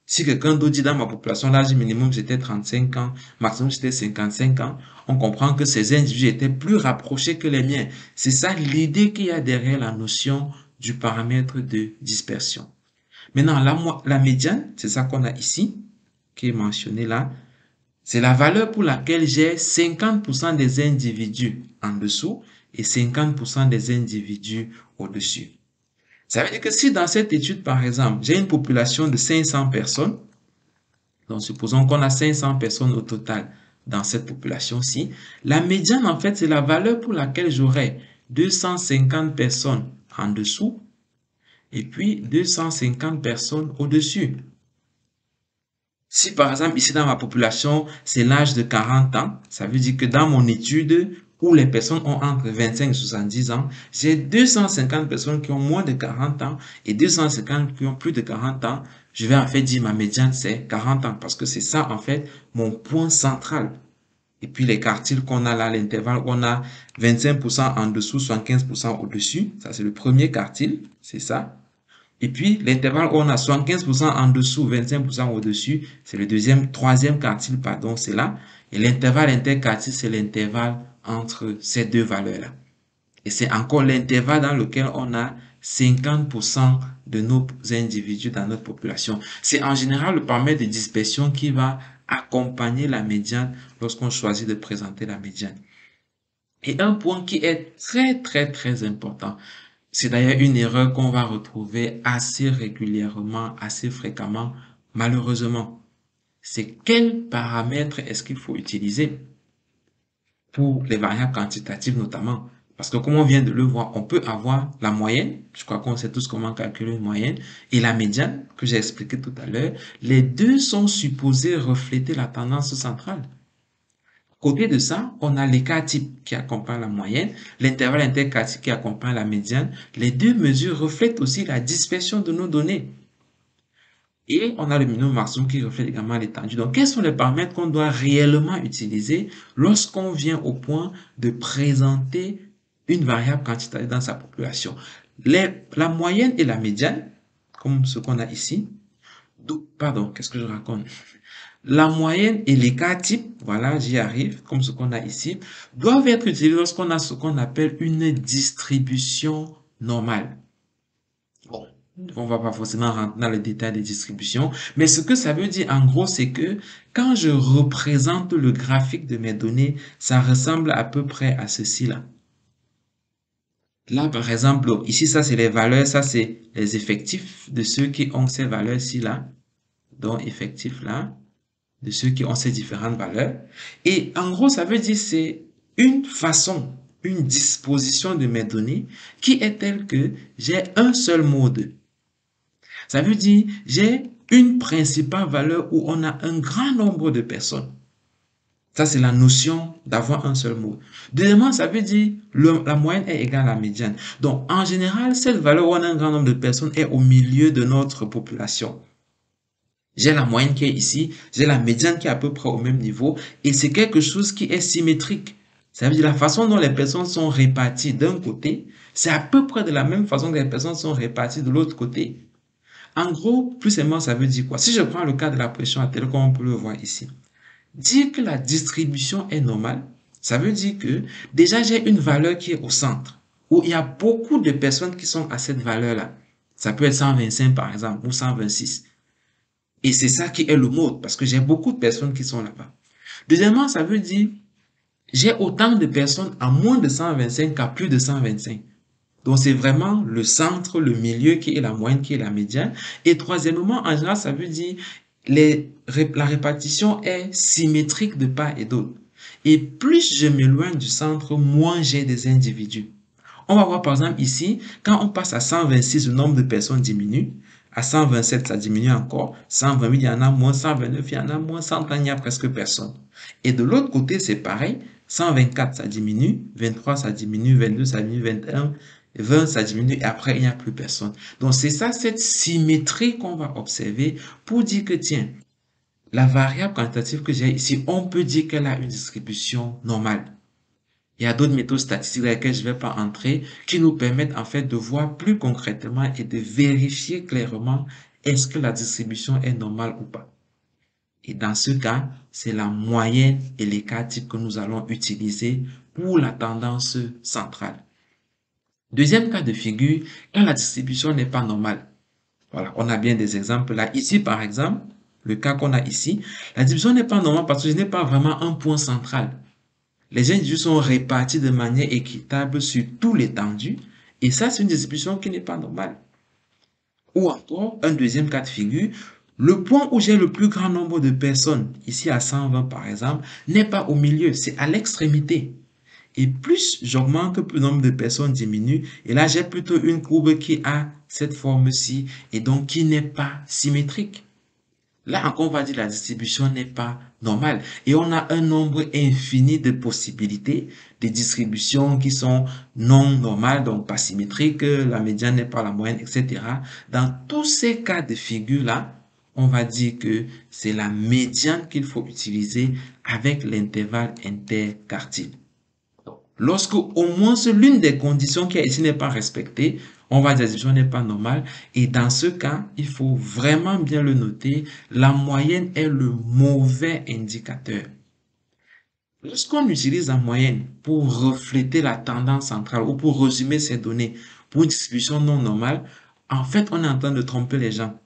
Si quelqu'un d'autre dit dans ma population, l'âge minimum c'était 35 ans, maximum c'était 55 ans, on comprend que ces individus étaient plus rapprochés que les miens. C'est ça l'idée qu'il y a derrière la notion du paramètre de dispersion. Maintenant, la médiane, c'est ça qu'on a ici, qui est mentionné là. C'est la valeur pour laquelle j'ai 50% des individus en dessous et 50% des individus au-dessus. Ça veut dire que si dans cette étude, par exemple, j'ai une population de 500 personnes, donc supposons qu'on a 500 personnes au total dans cette population-ci, la médiane, en fait, c'est la valeur pour laquelle j'aurai 250 personnes en dessous et puis 250 personnes au-dessus. Si par exemple, ici dans ma population, c'est l'âge de 40 ans, ça veut dire que dans mon étude, où les personnes ont entre 25 et 70 ans, j'ai 250 personnes qui ont moins de 40 ans et 250 qui ont plus de 40 ans. Je vais en fait dire ma médiane, c'est 40 ans parce que c'est ça en fait mon point central. Et puis les quartiles qu'on a là, l'intervalle, on a 25% en dessous, 75% au-dessus. Ça, c'est le premier quartile, c'est ça. Et puis, l'intervalle où on a 75% en dessous, 25% au-dessus, c'est le troisième quartile, pardon, c'est là. Et l'intervalle interquartile, c'est l'intervalle entre ces deux valeurs-là. Et c'est encore l'intervalle dans lequel on a 50% de nos individus dans notre population. C'est en général le paramètre de dispersion qui va accompagner la médiane lorsqu'on choisit de présenter la médiane. Et un point qui est très important, c'est d'ailleurs une erreur qu'on va retrouver assez régulièrement, assez fréquemment, malheureusement. C'est quel paramètre est-ce qu'il faut utiliser pour les variables quantitatives notamment? Parce que comme on vient de le voir, on peut avoir la moyenne, je crois qu'on sait tous comment calculer une moyenne, et la médiane, que j'ai expliqué tout à l'heure. Les deux sont supposés refléter la tendance centrale. Côté de ça, on a l'écart type qui accompagne la moyenne, l'intervalle interquartile qui accompagne la médiane. Les deux mesures reflètent aussi la dispersion de nos données. Et on a le minimum maximum qui reflète également l'étendue. Donc, quels sont les paramètres qu'on doit réellement utiliser lorsqu'on vient au point de présenter une variable quantitative dans sa population? La moyenne et la médiane, comme ce qu'on a ici. Pardon, qu'est-ce que je raconte? La moyenne et l'écart type, voilà, j'y arrive, comme ce qu'on a ici, doivent être utilisés lorsqu'on a ce qu'on appelle une distribution normale. Bon, on va pas forcément rentrer dans le détail des distributions, mais ce que ça veut dire en gros, c'est que quand je représente le graphique de mes données, ça ressemble à peu près à ceci-là. Là, par exemple, ici, ça c'est les valeurs, ça c'est les effectifs de ceux qui ont ces valeurs-ci là, donc effectifs là, de ceux qui ont ces différentes valeurs. Et en gros, ça veut dire c'est une façon, une disposition de mes données qui est telle que j'ai un seul mode. Ça veut dire j'ai une principale valeur où on a un grand nombre de personnes. Ça, c'est la notion d'avoir un seul mot. Deuxièmement, ça veut dire la moyenne est égale à la médiane. Donc, en général, cette valeur où on a un grand nombre de personnes est au milieu de notre population. J'ai la moyenne qui est ici, j'ai la médiane qui est à peu près au même niveau, et c'est quelque chose qui est symétrique. Ça veut dire la façon dont les personnes sont réparties d'un côté, c'est à peu près de la même façon que les personnes sont réparties de l'autre côté. En gros, plus simplement, ça veut dire quoi? Si je prends le cas de la pression artérielle, comme on peut le voir ici, dire que la distribution est normale, ça veut dire que déjà j'ai une valeur qui est au centre, où il y a beaucoup de personnes qui sont à cette valeur-là. Ça peut être 125 par exemple, ou 126. Et c'est ça qui est le mode, parce que j'ai beaucoup de personnes qui sont là-bas. Deuxièmement, ça veut dire, j'ai autant de personnes à moins de 125 qu'à plus de 125. Donc, c'est vraiment le centre, le milieu qui est la moyenne, qui est la médiane. Et troisièmement, en général, ça veut dire, la répartition est symétrique de part et d'autre. Et plus je m'éloigne du centre, moins j'ai des individus. On va voir par exemple ici, quand on passe à 126, le nombre de personnes diminue. À 127, ça diminue encore. 128, il y en a moins. 129, il y en a moins. 130, il n'y a presque personne. Et de l'autre côté, c'est pareil. 124, ça diminue. 23, ça diminue. 22, ça diminue. 21, 20, ça diminue. Et après, il n'y a plus personne. Donc, c'est ça, cette symétrie qu'on va observer pour dire que, tiens, la variable quantitative que j'ai ici, on peut dire qu'elle a une distribution normale. Il y a d'autres méthodes statistiques dans lesquelles je ne vais pas entrer qui nous permettent en fait de voir plus concrètement et de vérifier clairement est-ce que la distribution est normale ou pas. Et dans ce cas, c'est la moyenne et l'écart type que nous allons utiliser pour la tendance centrale. Deuxième cas de figure, quand la distribution n'est pas normale. Voilà, on a bien des exemples là. Ici, par exemple, le cas qu'on a ici, la distribution n'est pas normale parce que je n'ai pas vraiment un point central. Les individus sont répartis de manière équitable sur tout l'étendue. Et ça, c'est une distribution qui n'est pas normale. Ou encore, un deuxième cas de figure, le point où j'ai le plus grand nombre de personnes, ici à 120 par exemple, n'est pas au milieu, c'est à l'extrémité. Et plus j'augmente, plus le nombre de personnes diminue. Et là, j'ai plutôt une courbe qui a cette forme-ci et donc qui n'est pas symétrique. Là encore, on va dire que la distribution n'est pas normale. Et on a un nombre infini de possibilités de distributions qui sont non normales, donc pas symétriques, la médiane n'est pas la moyenne, etc. Dans tous ces cas de figure-là, on va dire que c'est la médiane qu'il faut utiliser avec l'intervalle interquartile. Lorsque au moins l'une des conditions qui est ici n'est pas respectée, on va dire que la distribution n'est pas normale. Et dans ce cas, il faut vraiment bien le noter, la moyenne est le mauvais indicateur. Lorsqu'on utilise la moyenne pour refléter la tendance centrale ou pour résumer ces données pour une distribution non normale, en fait, on est en train de tromper les gens.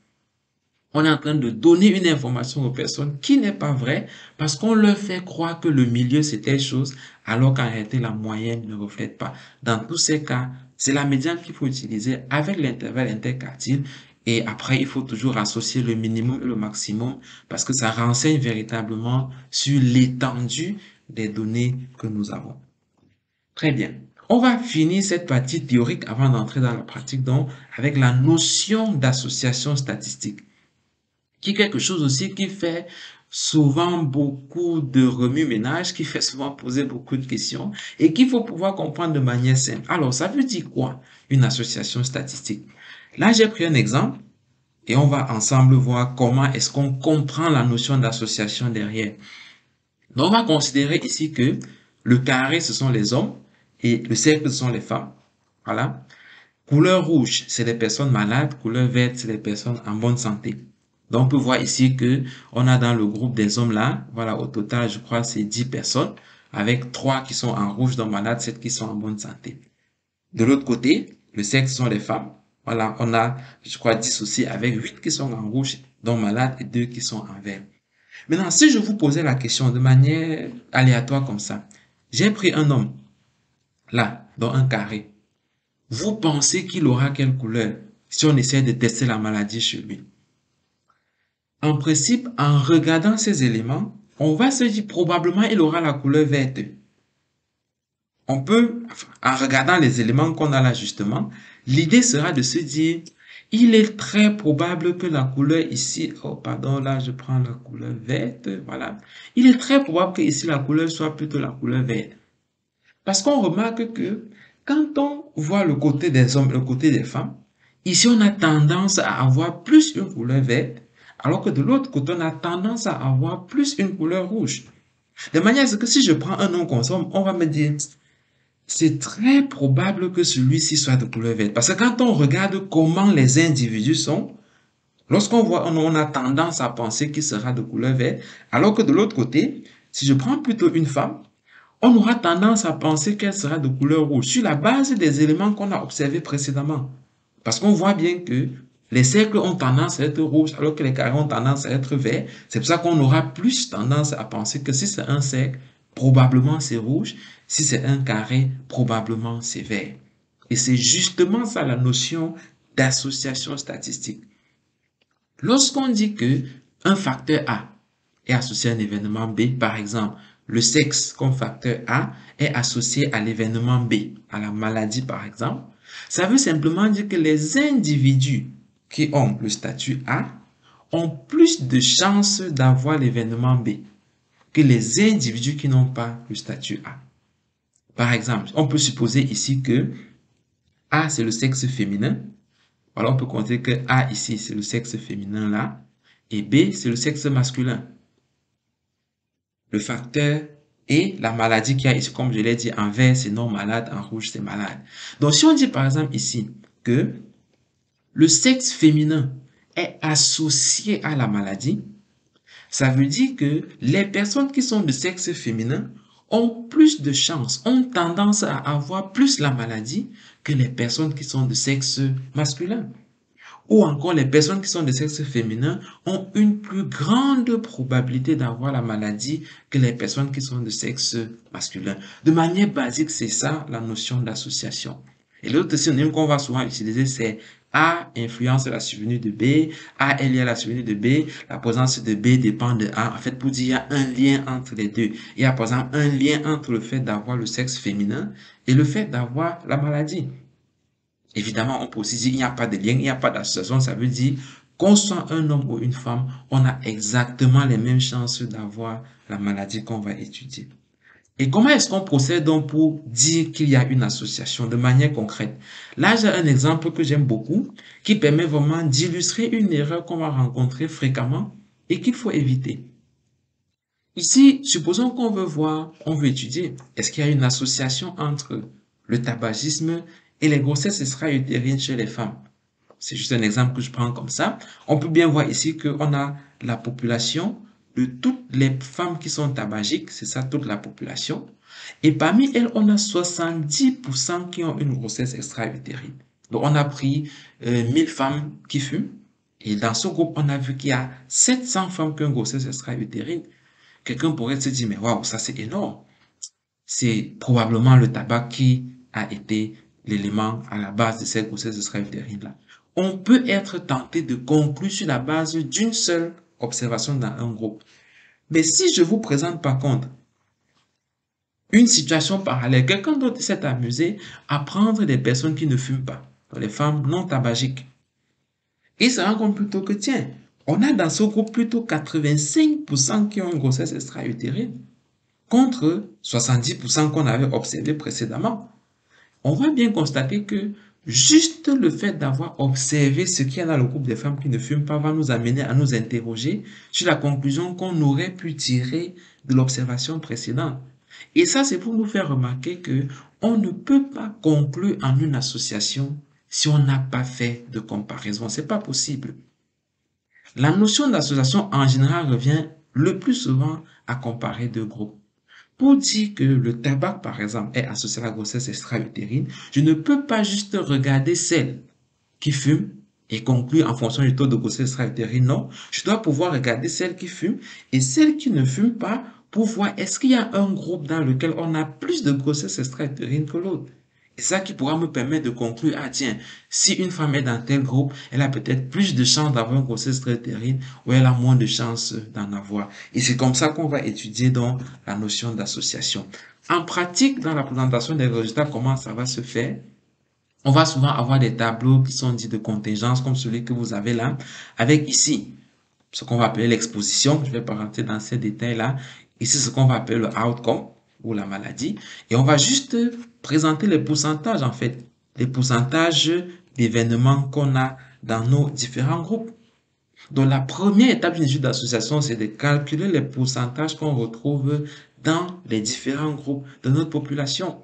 On est en train de donner une information aux personnes qui n'est pas vraie parce qu'on leur fait croire que le milieu c'est telle chose alors qu'en réalité la moyenne ne reflète pas. Dans tous ces cas, c'est la médiane qu'il faut utiliser avec l'intervalle interquartile et après il faut toujours associer le minimum et le maximum parce que ça renseigne véritablement sur l'étendue des données que nous avons. Très bien. On va finir cette partie théorique avant d'entrer dans la pratique donc avec la notion d'association statistique, qui est quelque chose aussi qui fait souvent beaucoup de remue-ménage, qui fait souvent poser beaucoup de questions et qu'il faut pouvoir comprendre de manière simple. Alors, ça veut dire quoi, une association statistique? Là, j'ai pris un exemple et on va ensemble voir comment est-ce qu'on comprend la notion d'association derrière. Donc, on va considérer ici que le carré, ce sont les hommes et le cercle, ce sont les femmes. Voilà. Couleur rouge, c'est les personnes malades. Couleur verte, c'est les personnes en bonne santé. Donc, on peut voir ici que on a dans le groupe des hommes là, voilà, au total, je crois, c'est 10 personnes, avec 3 qui sont en rouge, donc malades, 7 qui sont en bonne santé. De l'autre côté, le sexe sont les femmes. Voilà, on a, je crois, 10 aussi, avec 8 qui sont en rouge, donc malades, et 2 qui sont en vert. Maintenant, si je vous posais la question de manière aléatoire comme ça, j'ai pris un homme, là, dans un carré. Vous pensez qu'il aura quelle couleur si on essaie de tester la maladie chez lui? En principe, en regardant ces éléments, on va se dire probablement il aura la couleur verte. On peut, en regardant les éléments qu'on a là justement, l'idée sera de se dire, il est très probable que la couleur ici, oh pardon, là je prends la couleur verte, voilà. Il est très probable que ici la couleur soit plutôt la couleur verte. Parce qu'on remarque que quand on voit le côté des hommes, le côté des femmes, ici on a tendance à avoir plus une couleur verte, alors que de l'autre côté on a tendance à avoir plus une couleur rouge. De manière à ce que si je prends un nom consomme, on va me dire, c'est très probable que celui-ci soit de couleur verte. Parce que quand on regarde comment les individus sont, lorsqu'on voit, on a tendance à penser qu'il sera de couleur verte, alors que de l'autre côté, si je prends plutôt une femme, on aura tendance à penser qu'elle sera de couleur rouge sur la base des éléments qu'on a observés précédemment. Parce qu'on voit bien que les cercles ont tendance à être rouges alors que les carrés ont tendance à être verts. C'est pour ça qu'on aura plus tendance à penser que si c'est un cercle, probablement c'est rouge. Si c'est un carré, probablement c'est vert. Et c'est justement ça la notion d'association statistique. Lorsqu'on dit que un facteur A est associé à un événement B, par exemple, le sexe comme facteur A est associé à l'événement B, à la maladie par exemple, ça veut simplement dire que les individus qui ont le statut A ont plus de chances d'avoir l'événement B que les individus qui n'ont pas le statut A. Par exemple, on peut supposer ici que A c'est le sexe féminin. Voilà, on peut compter que A ici c'est le sexe féminin là et B c'est le sexe masculin. Le facteur et la maladie qu'il y a ici, comme je l'ai dit, en vert, c'est non malade, en rouge, c'est malade. Donc, si on dit par exemple ici que le sexe féminin est associé à la maladie, ça veut dire que les personnes qui sont de sexe féminin ont plus de chances, ont tendance à avoir plus la maladie que les personnes qui sont de sexe masculin. Ou encore, les personnes qui sont de sexe féminin ont une plus grande probabilité d'avoir la maladie que les personnes qui sont de sexe masculin. De manière basique, c'est ça la notion d'association. Et l'autre synonyme qu'on va souvent utiliser, c'est A influence la survenue de B, A est lié à la survenue de B, la présence de B dépend de A. En fait, pour dire il y a un lien entre les deux. Il y a par exemple un lien entre le fait d'avoir le sexe féminin et le fait d'avoir la maladie. Évidemment, on peut aussi dire qu'il n'y a pas de lien, il n'y a pas d'association. Ça veut dire qu'on soit un homme ou une femme, on a exactement les mêmes chances d'avoir la maladie qu'on va étudier. Et comment est-ce qu'on procède donc pour dire qu'il y a une association de manière concrète? Là, j'ai un exemple que j'aime beaucoup qui permet vraiment d'illustrer une erreur qu'on va rencontrer fréquemment et qu'il faut éviter. Ici, supposons qu'on veut voir, on veut étudier, est-ce qu'il y a une association entre le tabagisme et les grossesses extra-utérines chez les femmes? C'est juste un exemple que je prends comme ça. On peut bien voir ici qu'on a la population de toutes les femmes qui sont tabagiques, c'est ça, toute la population. Et parmi elles, on a 70% qui ont une grossesse extra-utérine. Donc, on a pris 1000 femmes qui fument. Et dans ce groupe, on a vu qu'il y a 700 femmes qui ont une grossesse extra-utérine. Quelqu'un pourrait se dire, mais waouh, ça c'est énorme. C'est probablement le tabac qui a été l'élément à la base de cette grossesse extra-utérine-là. On peut être tenté de conclure sur la base d'une seule observation dans un groupe. Mais si je vous présente par contre une situation parallèle, quelqu'un d'autre s'est amusé à prendre des personnes qui ne fument pas, les femmes non tabagiques, et se rend compte plutôt que, tiens, on a dans ce groupe plutôt 85% qui ont une grossesse extra-utérine, contre 70% qu'on avait observé précédemment. On va bien constater que juste le fait d'avoir observé ce qu'il y a dans le groupe des femmes qui ne fument pas va nous amener à nous interroger sur la conclusion qu'on aurait pu tirer de l'observation précédente. Et ça, c'est pour nous faire remarquer que on ne peut pas conclure en une association si on n'a pas fait de comparaison. C'est pas possible. La notion d'association en général revient le plus souvent à comparer deux groupes. Pour dire que le tabac, par exemple, est associé à la grossesse extra-utérine, je ne peux pas juste regarder celles qui fument et conclure en fonction du taux de grossesse extra-utérine. Non, je dois pouvoir regarder celles qui fument et celles qui ne fument pas pour voir est-ce qu'il y a un groupe dans lequel on a plus de grossesse extra-utérine que l'autre. Et ça qui pourra me permettre de conclure, ah tiens, si une femme est dans tel groupe, elle a peut-être plus de chances d'avoir une grossesse extra-utérine ou elle a moins de chances d'en avoir. Et c'est comme ça qu'on va étudier donc la notion d'association. En pratique, dans la présentation des résultats, comment ça va se faire? On va souvent avoir des tableaux qui sont dits de contingence, comme celui que vous avez là, avec ici ce qu'on va appeler l'exposition. Je ne vais pas rentrer dans ces détails-là. Ici, ce qu'on va appeler le outcome ou la maladie. Et on va juste présenter les pourcentages, en fait, les pourcentages d'événements qu'on a dans nos différents groupes. Donc, la première étape d'une étude d'association, c'est de calculer les pourcentages qu'on retrouve dans les différents groupes de notre population.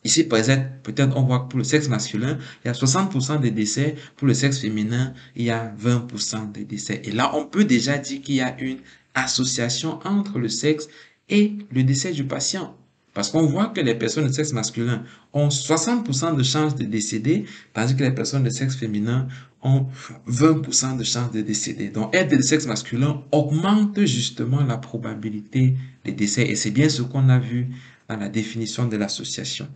Ici, peut-être on voit que pour le sexe masculin, il y a 60% des décès. Pour le sexe féminin, il y a 20% des décès. Et là, on peut déjà dire qu'il y a une association entre le sexe et le décès du patient. Parce qu'on voit que les personnes de sexe masculin ont 60% de chances de décéder, tandis que les personnes de sexe féminin ont 20% de chances de décéder. Donc, être de sexe masculin augmente justement la probabilité des décès. Et c'est bien ce qu'on a vu dans la définition de l'association.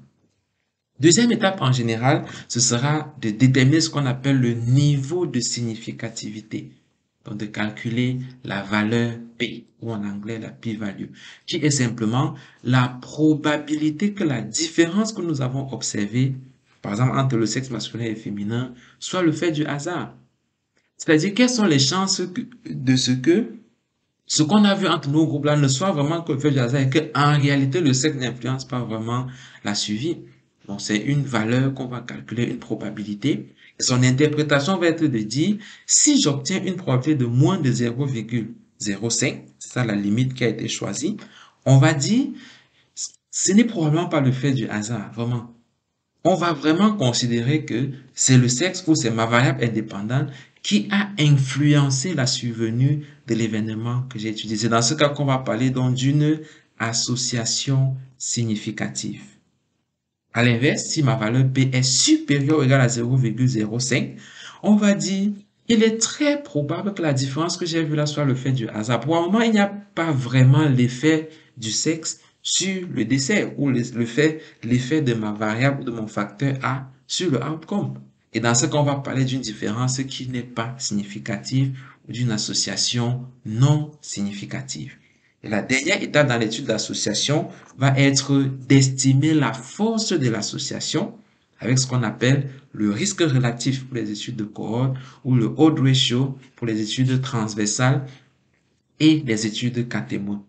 Deuxième étape en général, ce sera de déterminer ce qu'on appelle le niveau de significativité. Donc de calculer la valeur P, ou en anglais la p-value, qui est simplement la probabilité que la différence que nous avons observée, par exemple entre le sexe masculin et féminin, soit le fait du hasard. C'est-à-dire quelles sont les chances de ce qu'on a vu entre nos groupes-là ne soit vraiment que le fait du hasard et qu'en réalité le sexe n'influence pas vraiment la suivi. Donc, c'est une valeur qu'on va calculer, une probabilité. Et son interprétation va être de dire, si j'obtiens une probabilité de moins de 0,05, c'est ça la limite qui a été choisie, on va dire, ce n'est probablement pas le fait du hasard, vraiment. On va vraiment considérer que c'est le sexe ou c'est ma variable indépendante qui a influencé la survenue de l'événement que j'ai étudié. C'est dans ce cas qu'on va parler donc d'une association significative. À l'inverse, si ma valeur P est supérieure ou égale à 0,05, on va dire, il est très probable que la différence que j'ai vue là soit le fait du hasard. Pour un moment, il n'y a pas vraiment l'effet du sexe sur le décès ou l'effet de ma variable ou de mon facteur A sur le outcome. Et dans ce cas, on va parler d'une différence qui n'est pas significative ou d'une association non significative. Et la dernière étape dans l'étude d'association va être d'estimer la force de l'association avec ce qu'on appelle le risque relatif pour les études de cohorte ou le odds ratio pour les études transversales et les études cas témoins.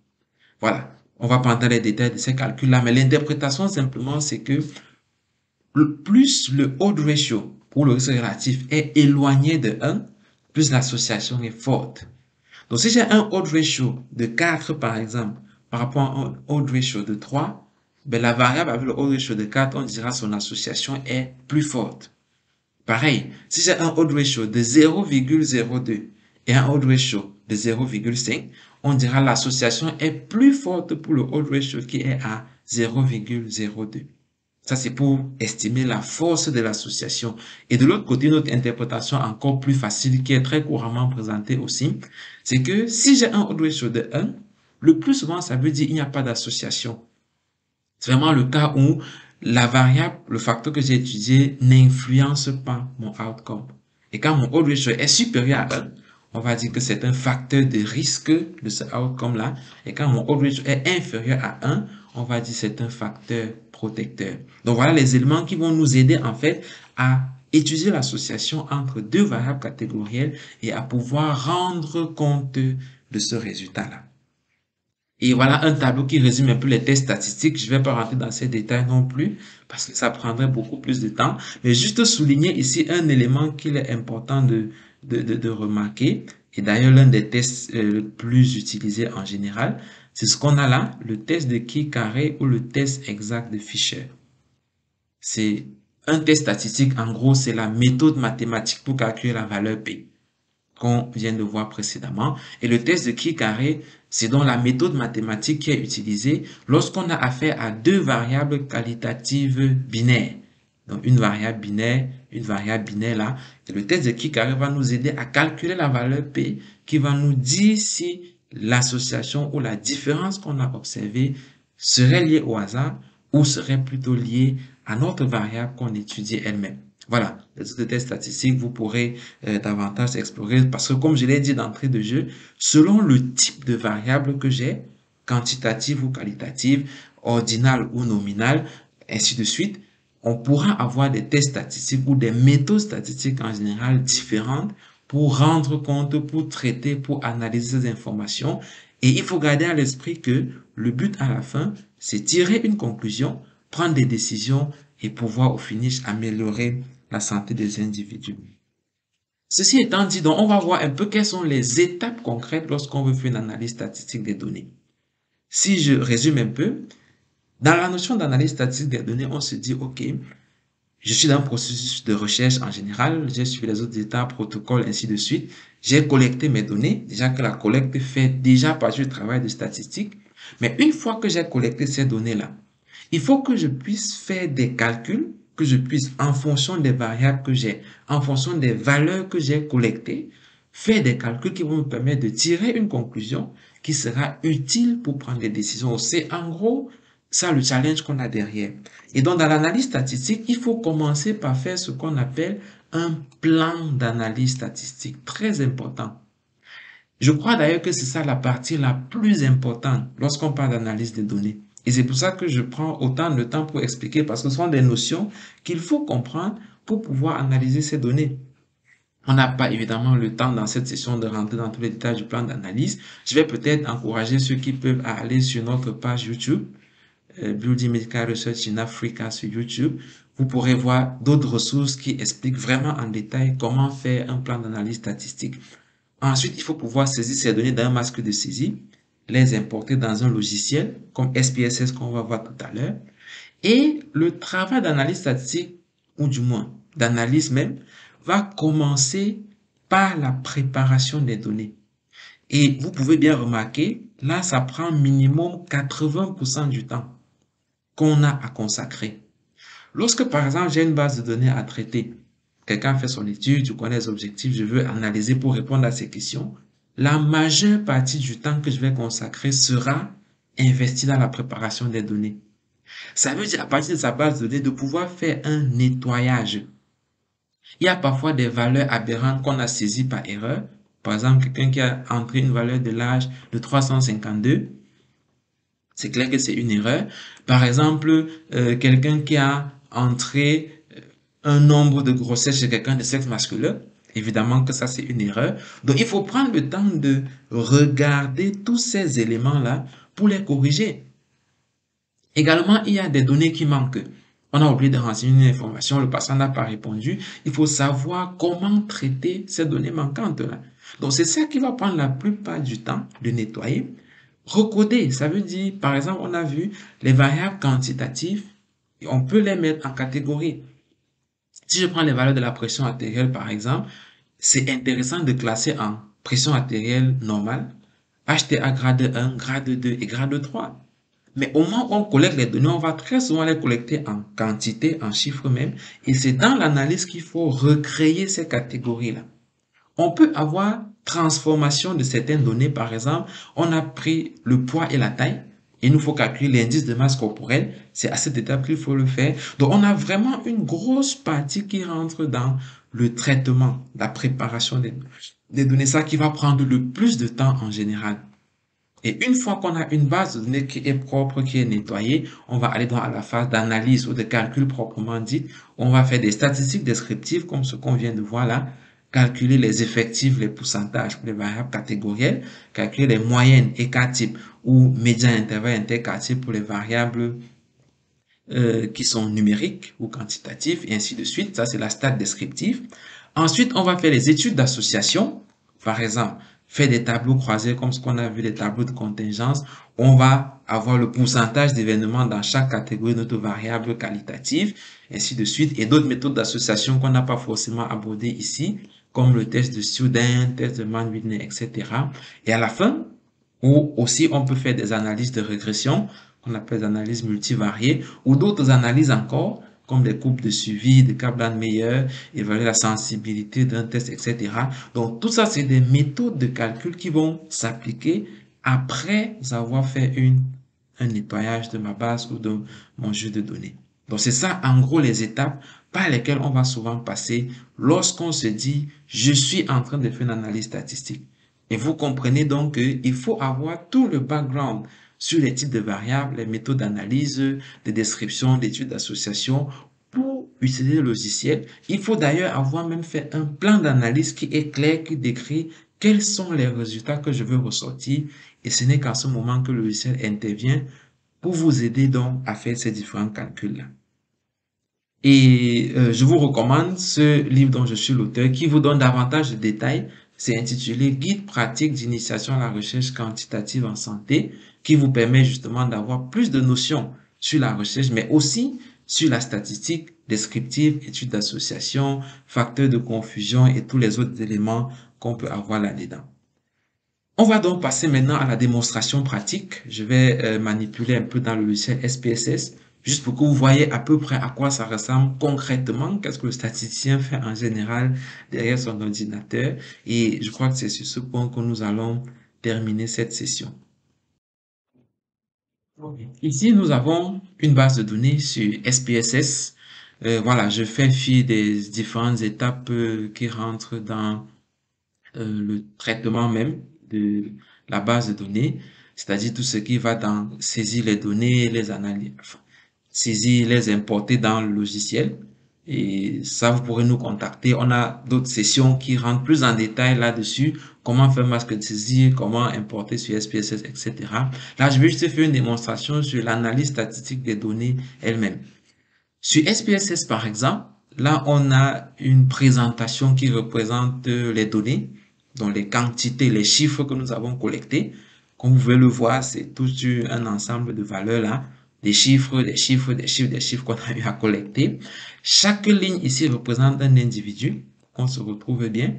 Voilà. On va pas entrer dans les détails de ces calculs-là, mais l'interprétation simplement, c'est que plus le odd ratio pour le risque relatif est éloigné de 1, plus l'association est forte. Donc, si j'ai un odd ratio de 4, par exemple, par rapport à un odd ratio de 3, ben, la variable avec le odd ratio de 4, on dira son association est plus forte. Pareil, si j'ai un odd ratio de 0,02 et un odd ratio de 0,5, on dira l'association est plus forte pour le odd ratio qui est à 0,02. Ça, c'est pour estimer la force de l'association. Et de l'autre côté, notre interprétation encore plus facile, qui est très couramment présentée aussi, c'est que si j'ai un odd ratio de 1, le plus souvent, ça veut dire qu'il n'y a pas d'association. C'est vraiment le cas où la variable, le facteur que j'ai étudié, n'influence pas mon outcome. Et quand mon odd ratio est supérieur à 1, on va dire que c'est un facteur de risque de ce outcome-là. Et quand mon odd ratio est inférieur à 1, on va dire que c'est un facteur protecteur. Donc voilà les éléments qui vont nous aider en fait à étudier l'association entre deux variables catégorielles et à pouvoir rendre compte de ce résultat-là. Et voilà un tableau qui résume un peu les tests statistiques. Je ne vais pas rentrer dans ces détails non plus parce que ça prendrait beaucoup plus de temps. Mais juste souligner ici un élément qu'il est important de remarquer. Et d'ailleurs, l'un des tests le plus utilisés en général, c'est ce qu'on a là, le test de Key-Carré ou le test exact de Fisher. C'est un test statistique. En gros, c'est la méthode mathématique pour calculer la valeur P qu'on vient de voir précédemment. Et le test de Key-Carré, c'est donc la méthode mathématique qui est utilisée lorsqu'on a affaire à deux variables qualitatives binaires. Donc, une variable binaire là. Et le test de Key-Carré va nous aider à calculer la valeur P qui va nous dire si l'association ou la différence qu'on a observée serait liée au hasard ou serait plutôt liée à notre variable qu'on étudie elle-même. Voilà, les autres tests statistiques, vous pourrez davantage explorer parce que comme je l'ai dit d'entrée de jeu, selon le type de variable que j'ai, quantitative ou qualitative, ordinale ou nominale, ainsi de suite, on pourra avoir des tests statistiques ou des méthodes statistiques en général différentes pour rendre compte, pour traiter, pour analyser ces informations. Et il faut garder à l'esprit que le but à la fin, c'est tirer une conclusion, prendre des décisions et pouvoir au finish améliorer la santé des individus. Ceci étant dit, donc, on va voir un peu quelles sont les étapes concrètes lorsqu'on veut faire une analyse statistique des données. Si je résume un peu, dans la notion d'analyse statistique des données, on se dit, OK, je suis dans un processus de recherche en général, j'ai suivi les autres étapes, protocoles, ainsi de suite. J'ai collecté mes données, déjà que la collecte fait déjà partie du travail de statistique. Mais une fois que j'ai collecté ces données-là, il faut que je puisse faire des calculs, que je puisse, en fonction des variables que j'ai, en fonction des valeurs que j'ai collectées, faire des calculs qui vont me permettre de tirer une conclusion qui sera utile pour prendre des décisions. C'est en gros ça le challenge qu'on a derrière. Et donc, dans l'analyse statistique, il faut commencer par faire ce qu'on appelle un plan d'analyse statistique. Très important. Je crois d'ailleurs que c'est ça la partie la plus importante lorsqu'on parle d'analyse des données. Et c'est pour ça que je prends autant de temps pour expliquer, parce que ce sont des notions qu'il faut comprendre pour pouvoir analyser ces données. On n'a pas évidemment le temps dans cette session de rentrer dans tous les détails du plan d'analyse. Je vais peut-être encourager ceux qui peuvent aller sur notre page YouTube, Building Medical Research in Africa sur YouTube. Vous pourrez voir d'autres ressources qui expliquent vraiment en détail comment faire un plan d'analyse statistique. Ensuite, il faut pouvoir saisir ces données dans un masque de saisie, les importer dans un logiciel comme SPSS qu'on va voir tout à l'heure. Et le travail d'analyse statistique, ou du moins d'analyse même, va commencer par la préparation des données. Et vous pouvez bien remarquer, là, ça prend minimum 80% du temps qu'on a à consacrer. Lorsque, par exemple, j'ai une base de données à traiter, quelqu'un fait son étude, je connais les objectifs, je veux analyser pour répondre à ces questions, la majeure partie du temps que je vais consacrer sera investi dans la préparation des données. Ça veut dire, à partir de sa base de données, de pouvoir faire un nettoyage. Il y a parfois des valeurs aberrantes qu'on a saisies par erreur. Par exemple, quelqu'un qui a entré une valeur de l'âge de 352, c'est clair que c'est une erreur. Par exemple, quelqu'un qui a entré un nombre de grossesses chez quelqu'un de sexe masculin, évidemment que ça c'est une erreur. Donc il faut prendre le temps de regarder tous ces éléments-là pour les corriger. Également, il y a des données qui manquent. On a oublié de renseigner une information, le patient n'a pas répondu. Il faut savoir comment traiter ces données manquantes-là. Donc, c'est ça qui va prendre la plupart du temps de nettoyer. Recoder, ça veut dire, par exemple, on a vu les variables quantitatives, on peut les mettre en catégorie. Si je prends les valeurs de la pression artérielle, par exemple, c'est intéressant de classer en pression artérielle normale, HTA grade 1, grade 2 et grade 3. Mais au moment où on collecte les données, on va très souvent les collecter en quantité, en chiffres même, et c'est dans l'analyse qu'il faut recréer ces catégories-là. On peut avoir transformation de certaines données, par exemple, on a pris le poids et la taille, et il nous faut calculer l'indice de masse corporelle, c'est à cette étape qu'il faut le faire. Donc on a vraiment une grosse partie qui rentre dans le traitement, la préparation des données, ça qui va prendre le plus de temps en général. Et une fois qu'on a une base de données qui est propre, qui est nettoyée, on va aller dans la phase d'analyse ou de calcul proprement dit. On va faire des statistiques descriptives comme ce qu'on vient de voir là, calculer les effectifs, les pourcentages pour les variables catégorielles, calculer les moyennes écart type ou médian intervalle interquartile pour les variables qui sont numériques ou quantitatives et ainsi de suite. Ça, c'est la stat descriptive. Ensuite, on va faire les études d'association. Par exemple, faire des tableaux croisés comme ce qu'on a vu, des tableaux de contingence. On va avoir le pourcentage d'événements dans chaque catégorie de notre variable qualitative, ainsi de suite. Et d'autres méthodes d'association qu'on n'a pas forcément abordées ici, comme le test de Student, test de Mann-Whitney, etc. Et à la fin, ou aussi on peut faire des analyses de régression, qu'on appelle des analyses multivariées, ou d'autres analyses encore, comme des courbes de suivi, de Kaplan-Meier, évaluer la sensibilité d'un test, etc. Donc, tout ça, c'est des méthodes de calcul qui vont s'appliquer après avoir fait un nettoyage de ma base ou de mon jeu de données. Donc, c'est ça, en gros, les étapes par lesquelles on va souvent passer lorsqu'on se dit, je suis en train de faire une analyse statistique. Et vous comprenez donc qu'il faut avoir tout le background sur les types de variables, les méthodes d'analyse, de description, d'études d'association pour utiliser le logiciel. Il faut d'ailleurs avoir même fait un plan d'analyse qui est clair, qui décrit quels sont les résultats que je veux ressortir. Et ce n'est qu'à ce moment que le logiciel intervient pour vous aider donc à faire ces différents calculs-là. Et je vous recommande ce livre dont je suis l'auteur qui vous donne davantage de détails. C'est intitulé Guide pratique d'initiation à la recherche quantitative en santé, qui vous permet justement d'avoir plus de notions sur la recherche, mais aussi sur la statistique descriptive, études d'association, facteurs de confusion et tous les autres éléments qu'on peut avoir là-dedans. On va donc passer maintenant à la démonstration pratique. Je vais manipuler un peu dans le logiciel SPSS, juste pour que vous voyez à peu près à quoi ça ressemble concrètement, qu'est-ce que le statisticien fait en général derrière son ordinateur. Et je crois que c'est sur ce point que nous allons terminer cette session. Ici, nous avons une base de données sur SPSS. Voilà, je fais fi des différentes étapes qui rentrent dans le traitement même de la base de données, c'est-à-dire tout ce qui va dans saisir les données, les analyser, enfin, saisir, les importer dans le logiciel. Et ça, vous pourrez nous contacter. On a d'autres sessions qui rentrent plus en détail là-dessus. Comment faire masque de saisie, comment importer sur SPSS, etc. Là, je vais juste faire une démonstration sur l'analyse statistique des données elles-mêmes. Sur SPSS, par exemple, là, on a une présentation qui représente les données, donc les quantités, les chiffres que nous avons collectés. Comme vous pouvez le voir, c'est tout un ensemble de valeurs là, des chiffres, des chiffres, des chiffres, des chiffres qu'on a eu à collecter. Chaque ligne ici représente un individu qu'on se retrouve bien.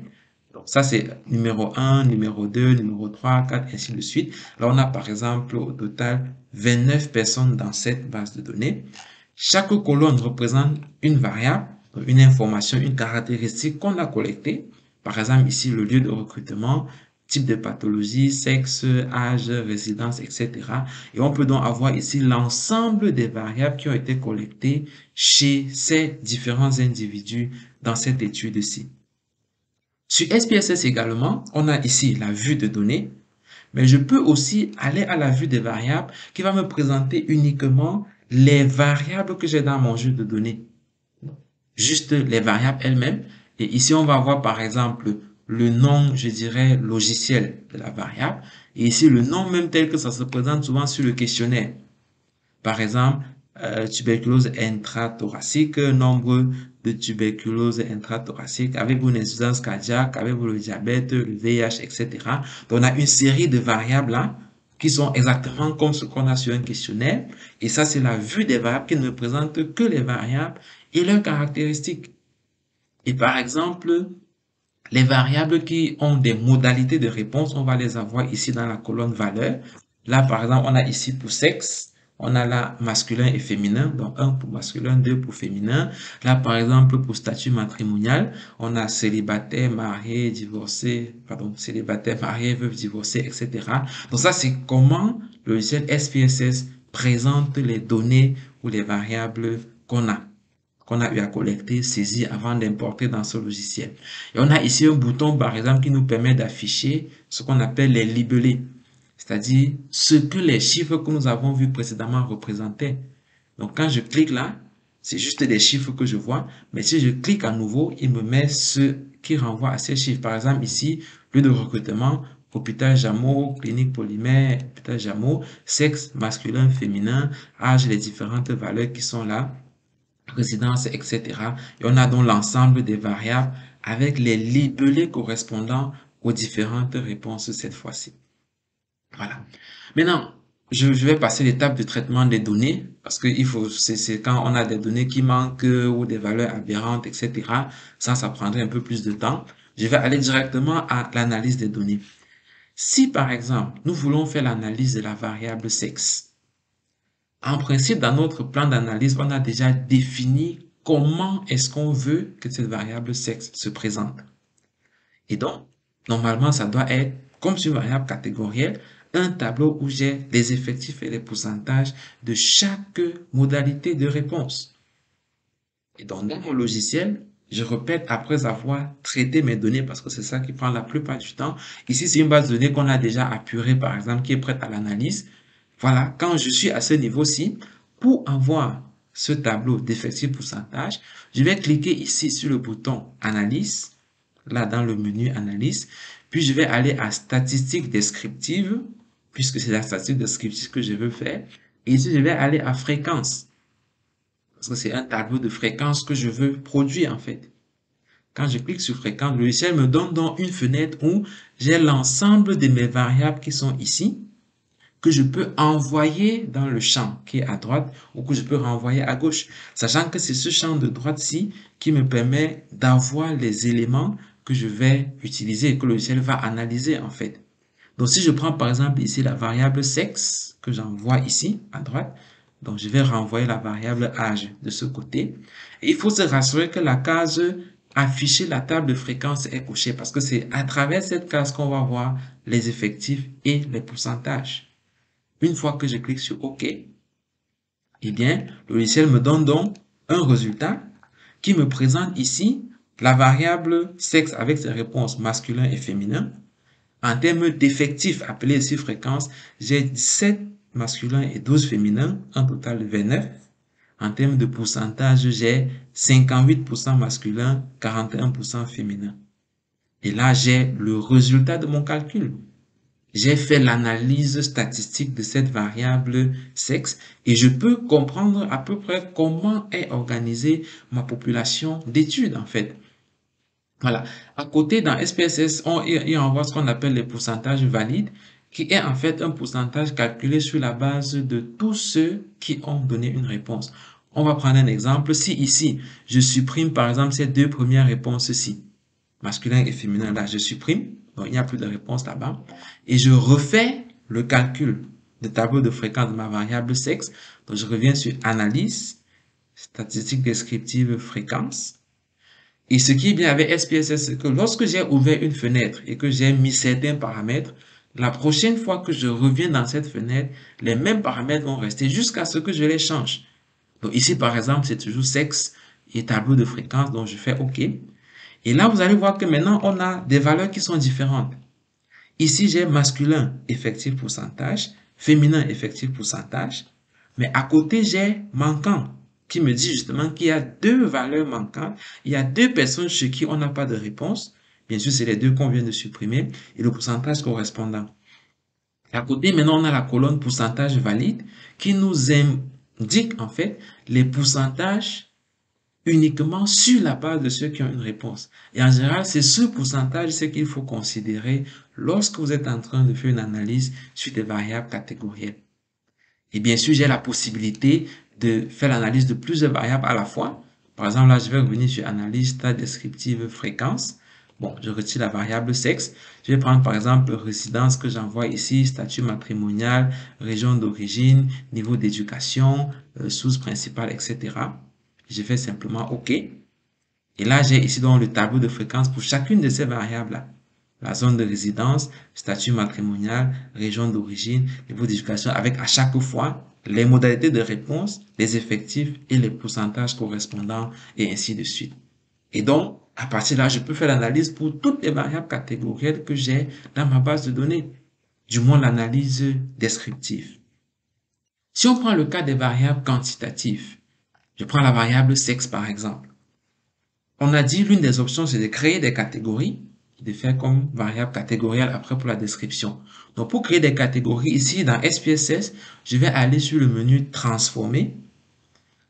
Donc ça, c'est numéro 1, numéro 2, numéro 3, 4, ainsi de suite. Là, on a par exemple au total 29 personnes dans cette base de données. Chaque colonne représente une variable, une information, une caractéristique qu'on a collectée. Par exemple, ici, le lieu de recrutement, type de pathologie, sexe, âge, résidence, etc. Et on peut donc avoir ici l'ensemble des variables qui ont été collectées chez ces différents individus dans cette étude-ci. Sur SPSS également, on a ici la vue de données, mais je peux aussi aller à la vue des variables qui va me présenter uniquement les variables que j'ai dans mon jeu de données. Juste les variables elles-mêmes. Et ici, on va voir par exemple le nom, je dirais, logiciel de la variable. Et ici, le nom même tel que ça se présente souvent sur le questionnaire. Par exemple, tuberculose intrathoracique, nombre de tuberculose intrathoracique, avez-vous une insuffisance cardiaque, avez-vous le diabète, le VIH, etc. Donc, on a une série de variables là qui sont exactement comme ce qu'on a sur un questionnaire. Et ça, c'est la vue des variables qui ne présentent que les variables et leurs caractéristiques. Et par exemple, les variables qui ont des modalités de réponse, on va les avoir ici dans la colonne valeur. Là, par exemple, on a ici pour sexe, on a là masculin et féminin, donc 1 pour masculin, 2 pour féminin. Là, par exemple, pour statut matrimonial, on a célibataire, marié, divorcé, pardon, célibataire, marié, veuve, divorcé, etc. Donc ça, c'est comment le logiciel SPSS présente les données ou les variables qu'on a eu à collecter, saisir avant d'importer dans ce logiciel. Et on a ici un bouton, par exemple, qui nous permet d'afficher ce qu'on appelle les libellés, c'est-à-dire ce que les chiffres que nous avons vus précédemment représentaient. Donc, quand je clique là, c'est juste des chiffres que je vois, mais si je clique à nouveau, il me met ce qui renvoie à ces chiffres. Par exemple, ici, lieu de recrutement, hôpital Jameau, clinique polymère, hôpital Jameau, sexe masculin, féminin, âge, les différentes valeurs qui sont là, résidence, etc. Et on a donc l'ensemble des variables avec les libellés correspondant aux différentes réponses cette fois-ci. Voilà. Maintenant, je vais passer l'étape de traitement des données parce que c'est quand on a des données qui manquent ou des valeurs aberrantes, etc. Ça prendrait un peu plus de temps. Je vais aller directement à l'analyse des données. Si par exemple, nous voulons faire l'analyse de la variable sexe, en principe, dans notre plan d'analyse, on a déjà défini comment est-ce qu'on veut que cette variable sexe se présente. Et donc, normalement, ça doit être, comme sur une variable catégorielle, un tableau où j'ai les effectifs et les pourcentages de chaque modalité de réponse. Et donc, dans mon logiciel, je répète après avoir traité mes données parce que c'est ça qui prend la plupart du temps. Ici, c'est une base de données qu'on a déjà apurée, par exemple, qui est prête à l'analyse. Voilà, quand je suis à ce niveau-ci, pour avoir ce tableau d'effectifs pourcentage, je vais cliquer ici sur le bouton Analyse, là dans le menu Analyse, puis je vais aller à Statistiques descriptives, puisque c'est la statistique descriptive que je veux faire, et ici je vais aller à Fréquence, parce que c'est un tableau de fréquence que je veux produire en fait. Quand je clique sur Fréquence, le logiciel me donne donc une fenêtre où j'ai l'ensemble de mes variables qui sont ici, que je peux envoyer dans le champ qui est à droite ou que je peux renvoyer à gauche, sachant que c'est ce champ de droite-ci qui me permet d'avoir les éléments que je vais utiliser et que le logiciel va analyser en fait. Donc si je prends par exemple ici la variable sexe que j'envoie ici à droite, donc je vais renvoyer la variable âge de ce côté. Et il faut se rassurer que la case afficher la table de fréquence est cochée parce que c'est à travers cette case qu'on va voir les effectifs et les pourcentages. Une fois que je clique sur OK, eh bien, le logiciel me donne donc un résultat qui me présente ici la variable sexe avec ses réponses masculin et féminin. En termes d'effectifs, appelés ici fréquence, j'ai 17 masculins et 12 féminins, un total de 29. En termes de pourcentage, j'ai 58% masculin, 41% féminin. Et là, j'ai le résultat de mon calcul. J'ai fait l'analyse statistique de cette variable sexe et je peux comprendre à peu près comment est organisée ma population d'études en fait. Voilà. À côté, dans SPSS, il envoie ce qu'on appelle les pourcentages valides, qui est en fait un pourcentage calculé sur la base de tous ceux qui ont donné une réponse. On va prendre un exemple. Si ici, je supprime par exemple ces deux premières réponses-ci, masculin et féminin, là, je supprime. Donc, il n'y a plus de réponse là-bas. Et je refais le calcul de tableau de fréquence de ma variable sexe. Donc, je reviens sur Analyse, Statistiques descriptives, Fréquence. Et ce qui est bien avec SPSS, c'est que lorsque j'ai ouvert une fenêtre et que j'ai mis certains paramètres, la prochaine fois que je reviens dans cette fenêtre, les mêmes paramètres vont rester jusqu'à ce que je les change. Donc ici, par exemple, c'est toujours sexe et tableau de fréquence, donc je fais OK. Et là, vous allez voir que maintenant, on a des valeurs qui sont différentes. Ici, j'ai masculin, effectif pourcentage, féminin, effectif pourcentage, mais à côté, j'ai manquant, qui me dit justement qu'il y a deux valeurs manquantes, il y a deux personnes chez qui on n'a pas de réponse. Bien sûr, c'est les deux qu'on vient de supprimer et le pourcentage correspondant. Et à côté, maintenant, on a la colonne pourcentage valide qui nous indique en fait les pourcentages uniquement sur la base de ceux qui ont une réponse. Et en général, c'est ce pourcentage, ce qu'il faut considérer lorsque vous êtes en train de faire une analyse sur des variables catégorielles. Et bien sûr, j'ai la possibilité de faire l'analyse de plusieurs variables à la fois. Par exemple, là, je vais revenir sur analyse stade descriptive fréquence. Bon, je retire la variable sexe. Je vais prendre par exemple résidence que j'envoie ici, statut matrimonial, région d'origine, niveau d'éducation, source principale, etc. Je fais simplement OK. Et là, j'ai ici donc le tableau de fréquence pour chacune de ces variables-là. La zone de résidence, statut matrimonial, région d'origine, niveau d'éducation, avec à chaque fois les modalités de réponse, les effectifs et les pourcentages correspondants et ainsi de suite. Et donc, à partir de là, je peux faire l'analyse pour toutes les variables catégorielles que j'ai dans ma base de données, du moins l'analyse descriptive. Si on prend le cas des variables quantitatives, je prends la variable sexe par exemple. On a dit l'une des options, c'est de créer des catégories, de faire comme variable catégorielle après pour la description. Donc, pour créer des catégories, ici, dans SPSS, je vais aller sur le menu Transformer.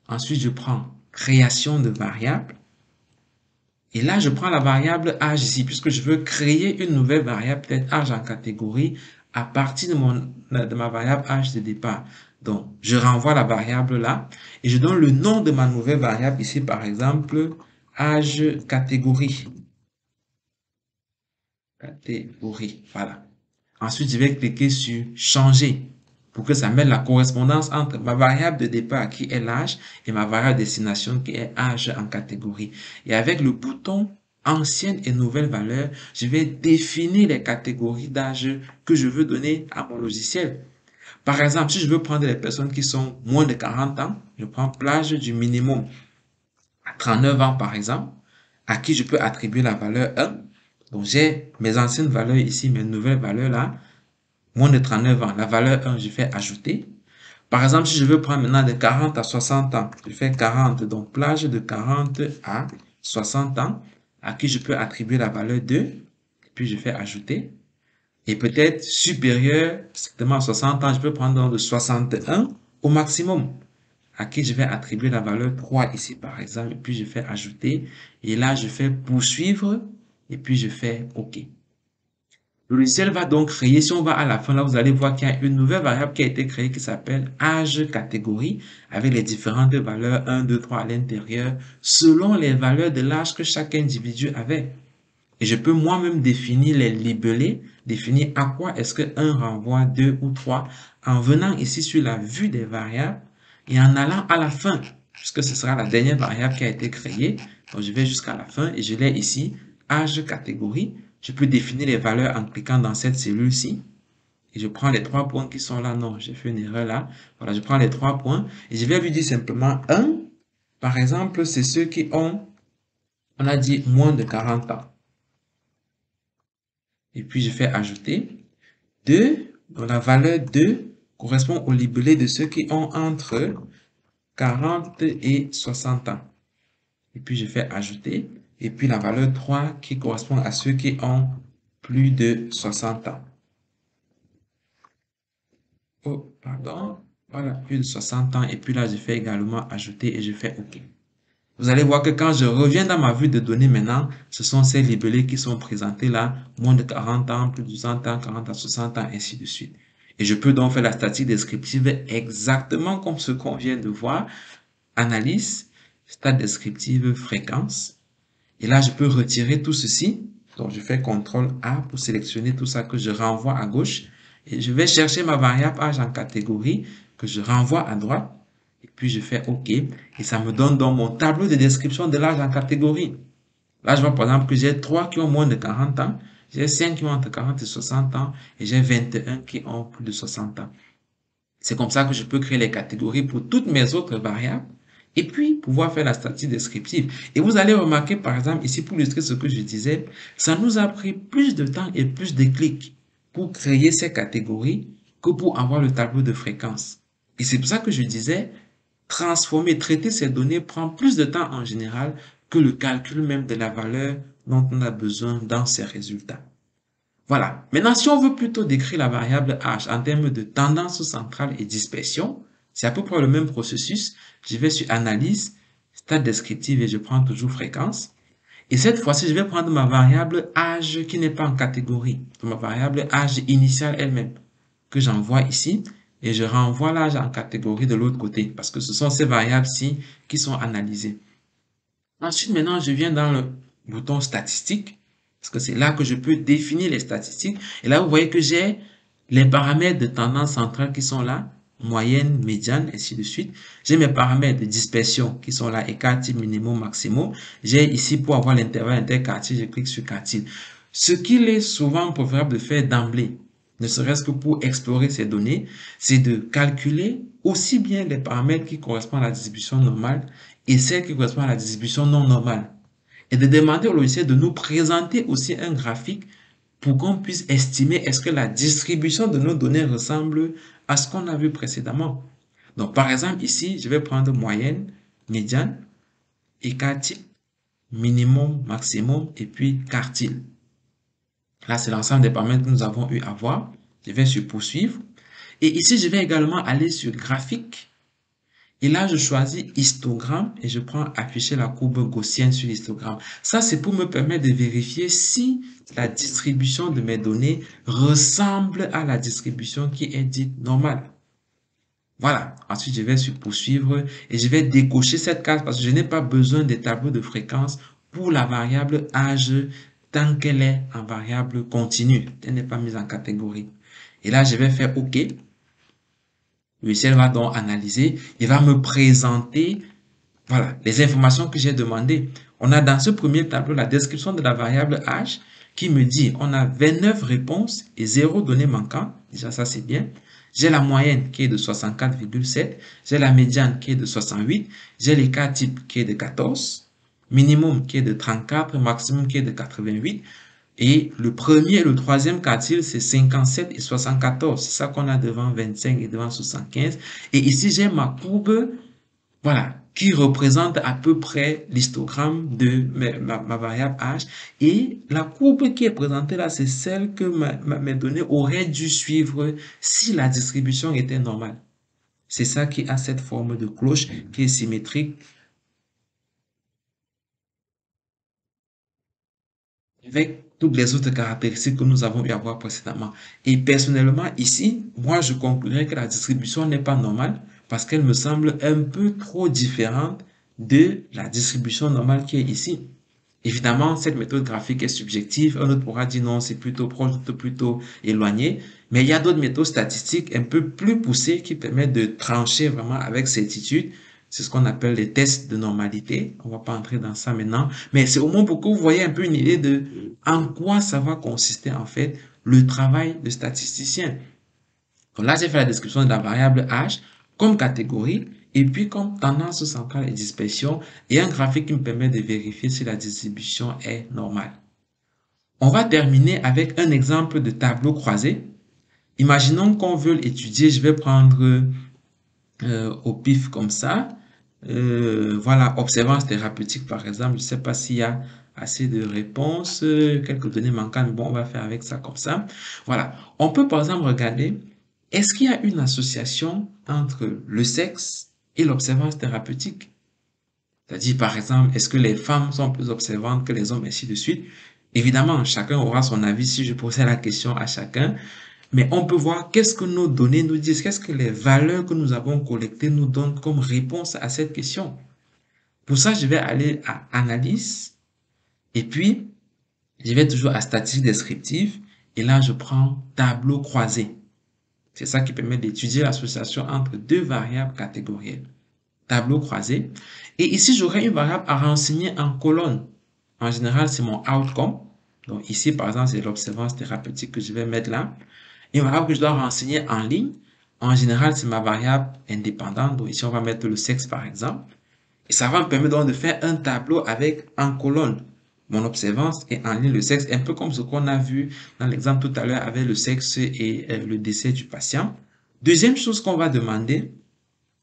Ensuite, je prends Création de variable. Et là, je prends la variable âge ici, puisque je veux créer une nouvelle variable, peut-être âge en catégorie, à partir de ma variable âge de départ. Donc, je renvoie la variable là, et je donne le nom de ma nouvelle variable ici, par exemple, âge catégorie. Catégorie, voilà. Ensuite, je vais cliquer sur changer pour que ça mette la correspondance entre ma variable de départ qui est l'âge et ma variable de destination qui est âge en catégorie. Et avec le bouton ancienne et nouvelle valeur, je vais définir les catégories d'âge que je veux donner à mon logiciel. Par exemple, si je veux prendre les personnes qui sont moins de 40 ans, je prends plage du minimum à 39 ans par exemple, à qui je peux attribuer la valeur 1. Donc, j'ai mes anciennes valeurs ici, mes nouvelles valeurs là, moins de 39 ans. La valeur 1, je fais ajouter. Par exemple, si je veux prendre maintenant de 40 à 60 ans, je fais 40, donc plage de 40 à 60 ans, à qui je peux attribuer la valeur 2, et puis je fais ajouter. Et peut-être supérieur, strictement à 60 ans, je peux prendre donc de 61 au maximum, à qui je vais attribuer la valeur 3 ici par exemple, et puis je fais ajouter, et là je fais poursuivre, et puis je fais OK. Le logiciel va donc créer, si on va à la fin, là vous allez voir qu'il y a une nouvelle variable qui a été créée qui s'appelle âge catégorie, avec les différentes valeurs 1, 2, 3 à l'intérieur, selon les valeurs de l'âge que chaque individu avait. Et je peux moi-même définir les libellés, définir à quoi est-ce que 1 renvoie 2 ou 3, en venant ici sur la vue des variables et en allant à la fin, puisque ce sera la dernière variable qui a été créée. Donc, je vais jusqu'à la fin et je l'ai ici, âge catégorie. Je peux définir les valeurs en cliquant dans cette cellule-ci. Et je prends les 3 points qui sont là. Non, j'ai fait une erreur là. Voilà, je prends les 3 points et je vais lui dire simplement 1. Par exemple, c'est ceux qui ont, on a dit, moins de 40 ans. Et puis, je fais ajouter. 2, donc la valeur 2 correspond au libellé de ceux qui ont entre 40 et 60 ans. Et puis, je fais ajouter. Et puis, la valeur 3 qui correspond à ceux qui ont plus de 60 ans. Oh, pardon. Voilà, plus de 60 ans. Et puis là, je fais également ajouter et je fais OK. Vous allez voir que quand je reviens dans ma vue de données maintenant, ce sont ces libellés qui sont présentés là, moins de 40 ans, plus de 60 ans, 40 à 60 ans, ainsi de suite. Et je peux donc faire la statistique descriptive exactement comme ce qu'on vient de voir. Analyse, stat descriptive, fréquence. Et là, je peux retirer tout ceci. Donc, je fais CTRL A pour sélectionner tout ça que je renvoie à gauche. Et je vais chercher ma variable âge en catégorie que je renvoie à droite. Et puis, je fais OK. Et ça me donne donc mon tableau de description de l'âge en catégorie. Là, je vois par exemple que j'ai 3 qui ont moins de 40 ans. J'ai 5 qui ont entre 40 et 60 ans. Et j'ai 21 qui ont plus de 60 ans. C'est comme ça que je peux créer les catégories pour toutes mes autres variables et puis pouvoir faire la statistique descriptive. Et vous allez remarquer, par exemple, ici, pour illustrer ce que je disais, ça nous a pris plus de temps et plus de clics pour créer ces catégories que pour avoir le tableau de fréquence. Et c'est pour ça que je disais, transformer, traiter ces données prend plus de temps en général que le calcul même de la valeur dont on a besoin dans ces résultats. Voilà. Maintenant, si on veut plutôt décrire la variable H en termes de tendance centrale et dispersion, c'est à peu près le même processus. Je vais sur analyse, stade descriptif et je prends toujours fréquence. Et cette fois-ci, je vais prendre ma variable âge qui n'est pas en catégorie, ma variable âge initiale elle-même, que j'envoie ici, et je renvoie l'âge en catégorie de l'autre côté, parce que ce sont ces variables-ci qui sont analysées. Ensuite, maintenant, je viens dans le bouton statistique, parce que c'est là que je peux définir les statistiques. Et là, vous voyez que j'ai les paramètres de tendance centrale qui sont là, moyenne, médiane, ainsi de suite. J'ai mes paramètres de dispersion qui sont là, écart type, minimum, maximum. J'ai ici, pour avoir l'intervalle interquartile, je clique sur quartile. Ce qu'il est souvent préférable de faire d'emblée, ne serait-ce que pour explorer ces données, c'est de calculer aussi bien les paramètres qui correspondent à la distribution normale et celles qui correspondent à la distribution non normale. Et de demander au logiciel de nous présenter aussi un graphique pour qu'on puisse estimer est-ce que la distribution de nos données ressemble à ce qu'on a vu précédemment. Donc, par exemple, ici, je vais prendre moyenne, médiane, et quartile, minimum, maximum, et puis quartile. Là, c'est l'ensemble des paramètres que nous avons eu à voir. Je vais sur poursuivre. Et ici, je vais également aller sur graphique. Et là, je choisis histogramme et je prends afficher la courbe gaussienne sur l'histogramme. Ça, c'est pour me permettre de vérifier si la distribution de mes données ressemble à la distribution qui est dite normale. Voilà. Ensuite, je vais sur poursuivre et je vais décocher cette case parce que je n'ai pas besoin des tableaux de fréquence pour la variable âge tant qu'elle est en variable continue. Elle n'est pas mise en catégorie. Et là, je vais faire OK. Le logiciel va donc analyser, il va me présenter voilà, les informations que j'ai demandées. On a dans ce premier tableau la description de la variable âge qui me dit on a 29 réponses et 0 données manquantes. Déjà, ça, c'est bien. J'ai la moyenne qui est de 64,7. J'ai la médiane qui est de 68. J'ai l'écart type qui est de 14. Minimum qui est de 34. Maximum qui est de 88. Et le premier et le troisième quartile, c'est 57 et 74. C'est ça qu'on a devant 25 et devant 75. Et ici, j'ai ma courbe, voilà, qui représente à peu près l'histogramme de ma variable H. Et la courbe qui est présentée là, c'est celle que mes données auraient dû suivre si la distribution était normale. C'est ça qui a cette forme de cloche qui est symétrique avec toutes les autres caractéristiques que nous avons eu à voir précédemment. Et personnellement, ici, moi, je conclurais que la distribution n'est pas normale parce qu'elle me semble un peu trop différente de la distribution normale qui est ici. Évidemment, cette méthode graphique est subjective. Un autre pourra dire non, c'est plutôt proche, plutôt éloigné. Mais il y a d'autres méthodes statistiques un peu plus poussées qui permettent de trancher vraiment avec certitude. C'est ce qu'on appelle les tests de normalité. On va pas entrer dans ça maintenant. Mais c'est au moins pour que vous voyez un peu une idée de en quoi ça va consister en fait le travail de statisticien. Donc là, j'ai fait la description de la variable H comme catégorie et puis comme tendance centrale et dispersion et un graphique qui me permet de vérifier si la distribution est normale. On va terminer avec un exemple de tableau croisé. Imaginons qu'on veut étudier, je vais prendre au pif comme ça. Voilà, observance thérapeutique par exemple. Je ne sais pas s'il y a assez de réponses, quelques données manquantes, mais bon, on va faire avec ça comme ça. Voilà, on peut par exemple regarder, est-ce qu'il y a une association entre le sexe et l'observance thérapeutique? C'est-à-dire, par exemple, est-ce que les femmes sont plus observantes que les hommes, ainsi de suite? Évidemment, chacun aura son avis si je posais la question à chacun. Mais on peut voir qu'est-ce que nos données nous disent, qu'est-ce que les valeurs que nous avons collectées nous donnent comme réponse à cette question. Pour ça, je vais aller à analyse et puis je vais toujours à statistique descriptive et là, je prends tableau croisé. C'est ça qui permet d'étudier l'association entre deux variables catégorielles. Tableau croisé. Et ici, j'aurai une variable à renseigner en colonne. En général, c'est mon outcome. Donc ici, par exemple, c'est l'observance thérapeutique que je vais mettre là. Une variable que je dois renseigner en ligne, en général, c'est ma variable indépendante. Donc ici, on va mettre le sexe, par exemple. Et ça va me permettre donc de faire un tableau avec en colonne mon observance et en ligne le sexe, un peu comme ce qu'on a vu dans l'exemple tout à l'heure avec le sexe et le décès du patient. Deuxième chose qu'on va demander,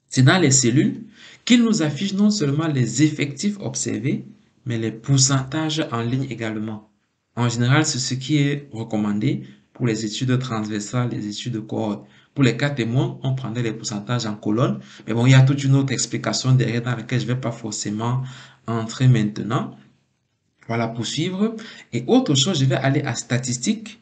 c'est dans les cellules qu'il nous affiche non seulement les effectifs observés, mais les pourcentages en ligne également. En général, c'est ce qui est recommandé pour les études transversales, les études de cohorte. Pour les cas témoins, on prendrait les pourcentages en colonne. Mais bon, il y a toute une autre explication derrière dans laquelle je ne vais pas forcément entrer maintenant. Voilà, pour suivre. Et autre chose, je vais aller à statistiques.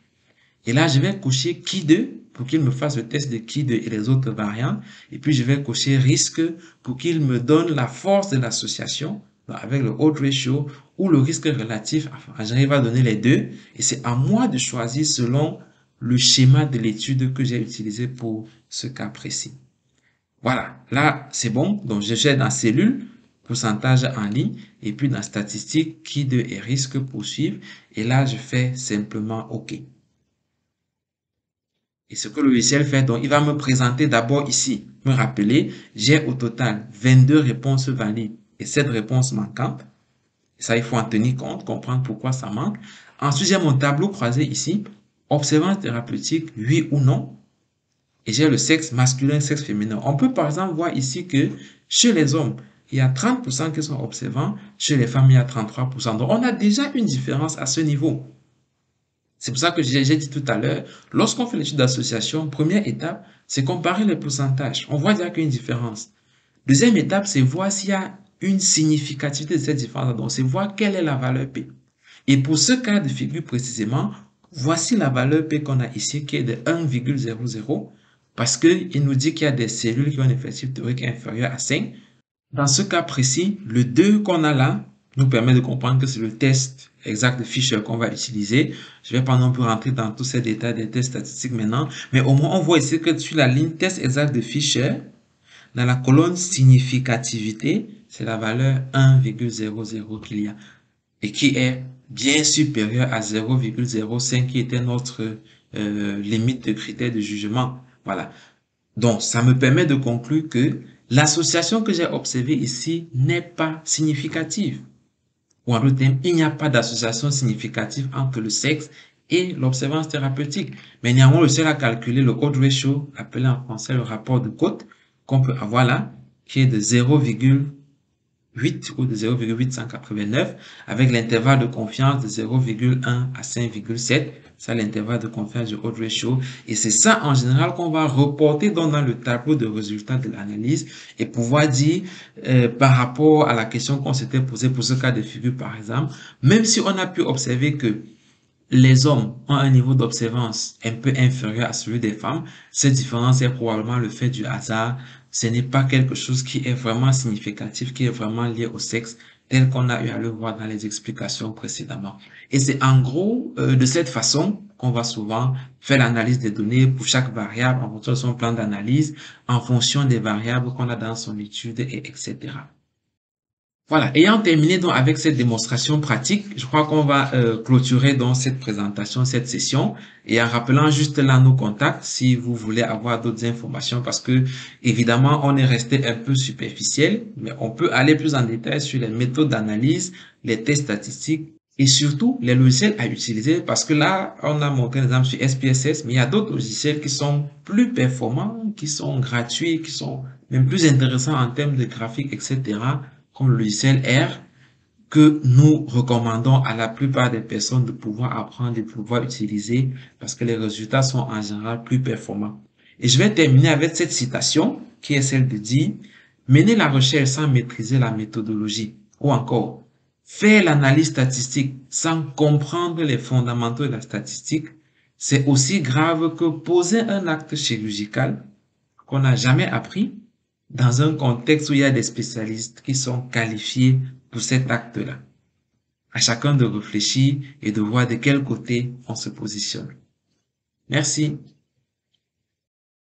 Et là, je vais cocher qui de pour qu'il me fasse le test de qui de et les autres variantes. Et puis, je vais cocher risque pour qu'il me donne la force de l'association avec le odds ratio ou le risque relatif. Enfin, j'arrive à donner les deux. Et c'est à moi de choisir selon le schéma de l'étude que j'ai utilisé pour ce cas précis. Voilà, là, c'est bon. Donc, je cherche dans cellule, pourcentage en ligne, et puis dans statistiques, qui de et risque poursuivre. Et là, je fais simplement OK. Et ce que le logiciel fait, donc, il va me présenter d'abord ici, me rappeler, j'ai au total 22 réponses valides et 7 réponses manquantes. Et ça, il faut en tenir compte, comprendre pourquoi ça manque. Ensuite, j'ai mon tableau croisé ici, observance thérapeutique, oui ou non. Et j'ai le sexe masculin, sexe féminin. On peut par exemple voir ici que chez les hommes, il y a 30% qui sont observants, chez les femmes, il y a 33%. Donc, on a déjà une différence à ce niveau. C'est pour ça que j'ai dit tout à l'heure, lorsqu'on fait l'étude d'association, première étape, c'est comparer les pourcentages. On voit déjà qu'il y a une différence. Deuxième étape, c'est voir s'il y a une significativité de cette différence. Donc, c'est voir quelle est la valeur P. Et pour ce cas de figure précisément, voici la valeur P qu'on a ici, qui est de 1,00, parce qu'il nous dit qu'il y a des cellules qui ont un effectif théorique inférieur à 5. Dans ce cas précis, le 2 qu'on a là nous permet de comprendre que c'est le test exact de Fisher qu'on va utiliser. Je ne vais pas non plus rentrer dans tous ces détails des tests statistiques maintenant, mais au moins on voit ici que sur la ligne test exact de Fisher, dans la colonne significativité, c'est la valeur 1,00 qu'il y a et qui est bien supérieure à 0,05 qui était notre limite de critère de jugement. Voilà. Donc, ça me permet de conclure que l'association que j'ai observée ici n'est pas significative. Ou en d'autres termes, il n'y a pas d'association significative entre le sexe et l'observance thérapeutique. Mais néanmoins, le seul à calculer le odds ratio, appelé en français le rapport de cote, qu'on peut avoir là, qui est de 0,8 ou de 0,889, avec l'intervalle de confiance de 0,1 à 5,7. Ça, l'intervalle de confiance du odds ratio. Et c'est ça, en général, qu'on va reporter dans le tableau de résultats de l'analyse et pouvoir dire, par rapport à la question qu'on s'était posée pour ce cas de figure, par exemple, même si on a pu observer que les hommes ont un niveau d'observance un peu inférieur à celui des femmes, cette différence est probablement le fait du hasard. Ce n'est pas quelque chose qui est vraiment significatif, qui est vraiment lié au sexe, tel qu'on a eu à le voir dans les explications précédemment. Et c'est en gros de cette façon qu'on va souvent faire l'analyse des données pour chaque variable en fonction de son plan d'analyse, en fonction des variables qu'on a dans son étude, et etc. Voilà, ayant terminé donc avec cette démonstration pratique, je crois qu'on va clôturer donc cette présentation, cette session, et en rappelant juste là nos contacts si vous voulez avoir d'autres informations, parce que évidemment on est resté un peu superficiel, mais on peut aller plus en détail sur les méthodes d'analyse, les tests statistiques et surtout les logiciels à utiliser, parce que là on a montré un exemple sur SPSS, mais il y a d'autres logiciels qui sont plus performants, qui sont gratuits, qui sont même plus intéressants en termes de graphique, etc., comme le logiciel R, que nous recommandons à la plupart des personnes de pouvoir apprendre, de pouvoir utiliser, parce que les résultats sont en général plus performants. Et je vais terminer avec cette citation, qui est celle de dire, mener la recherche sans maîtriser la méthodologie, ou encore, faire l'analyse statistique sans comprendre les fondamentaux de la statistique, c'est aussi grave que poser un acte chirurgical qu'on n'a jamais appris dans un contexte où il y a des spécialistes qui sont qualifiés pour cet acte-là. À chacun de réfléchir et de voir de quel côté on se positionne. Merci.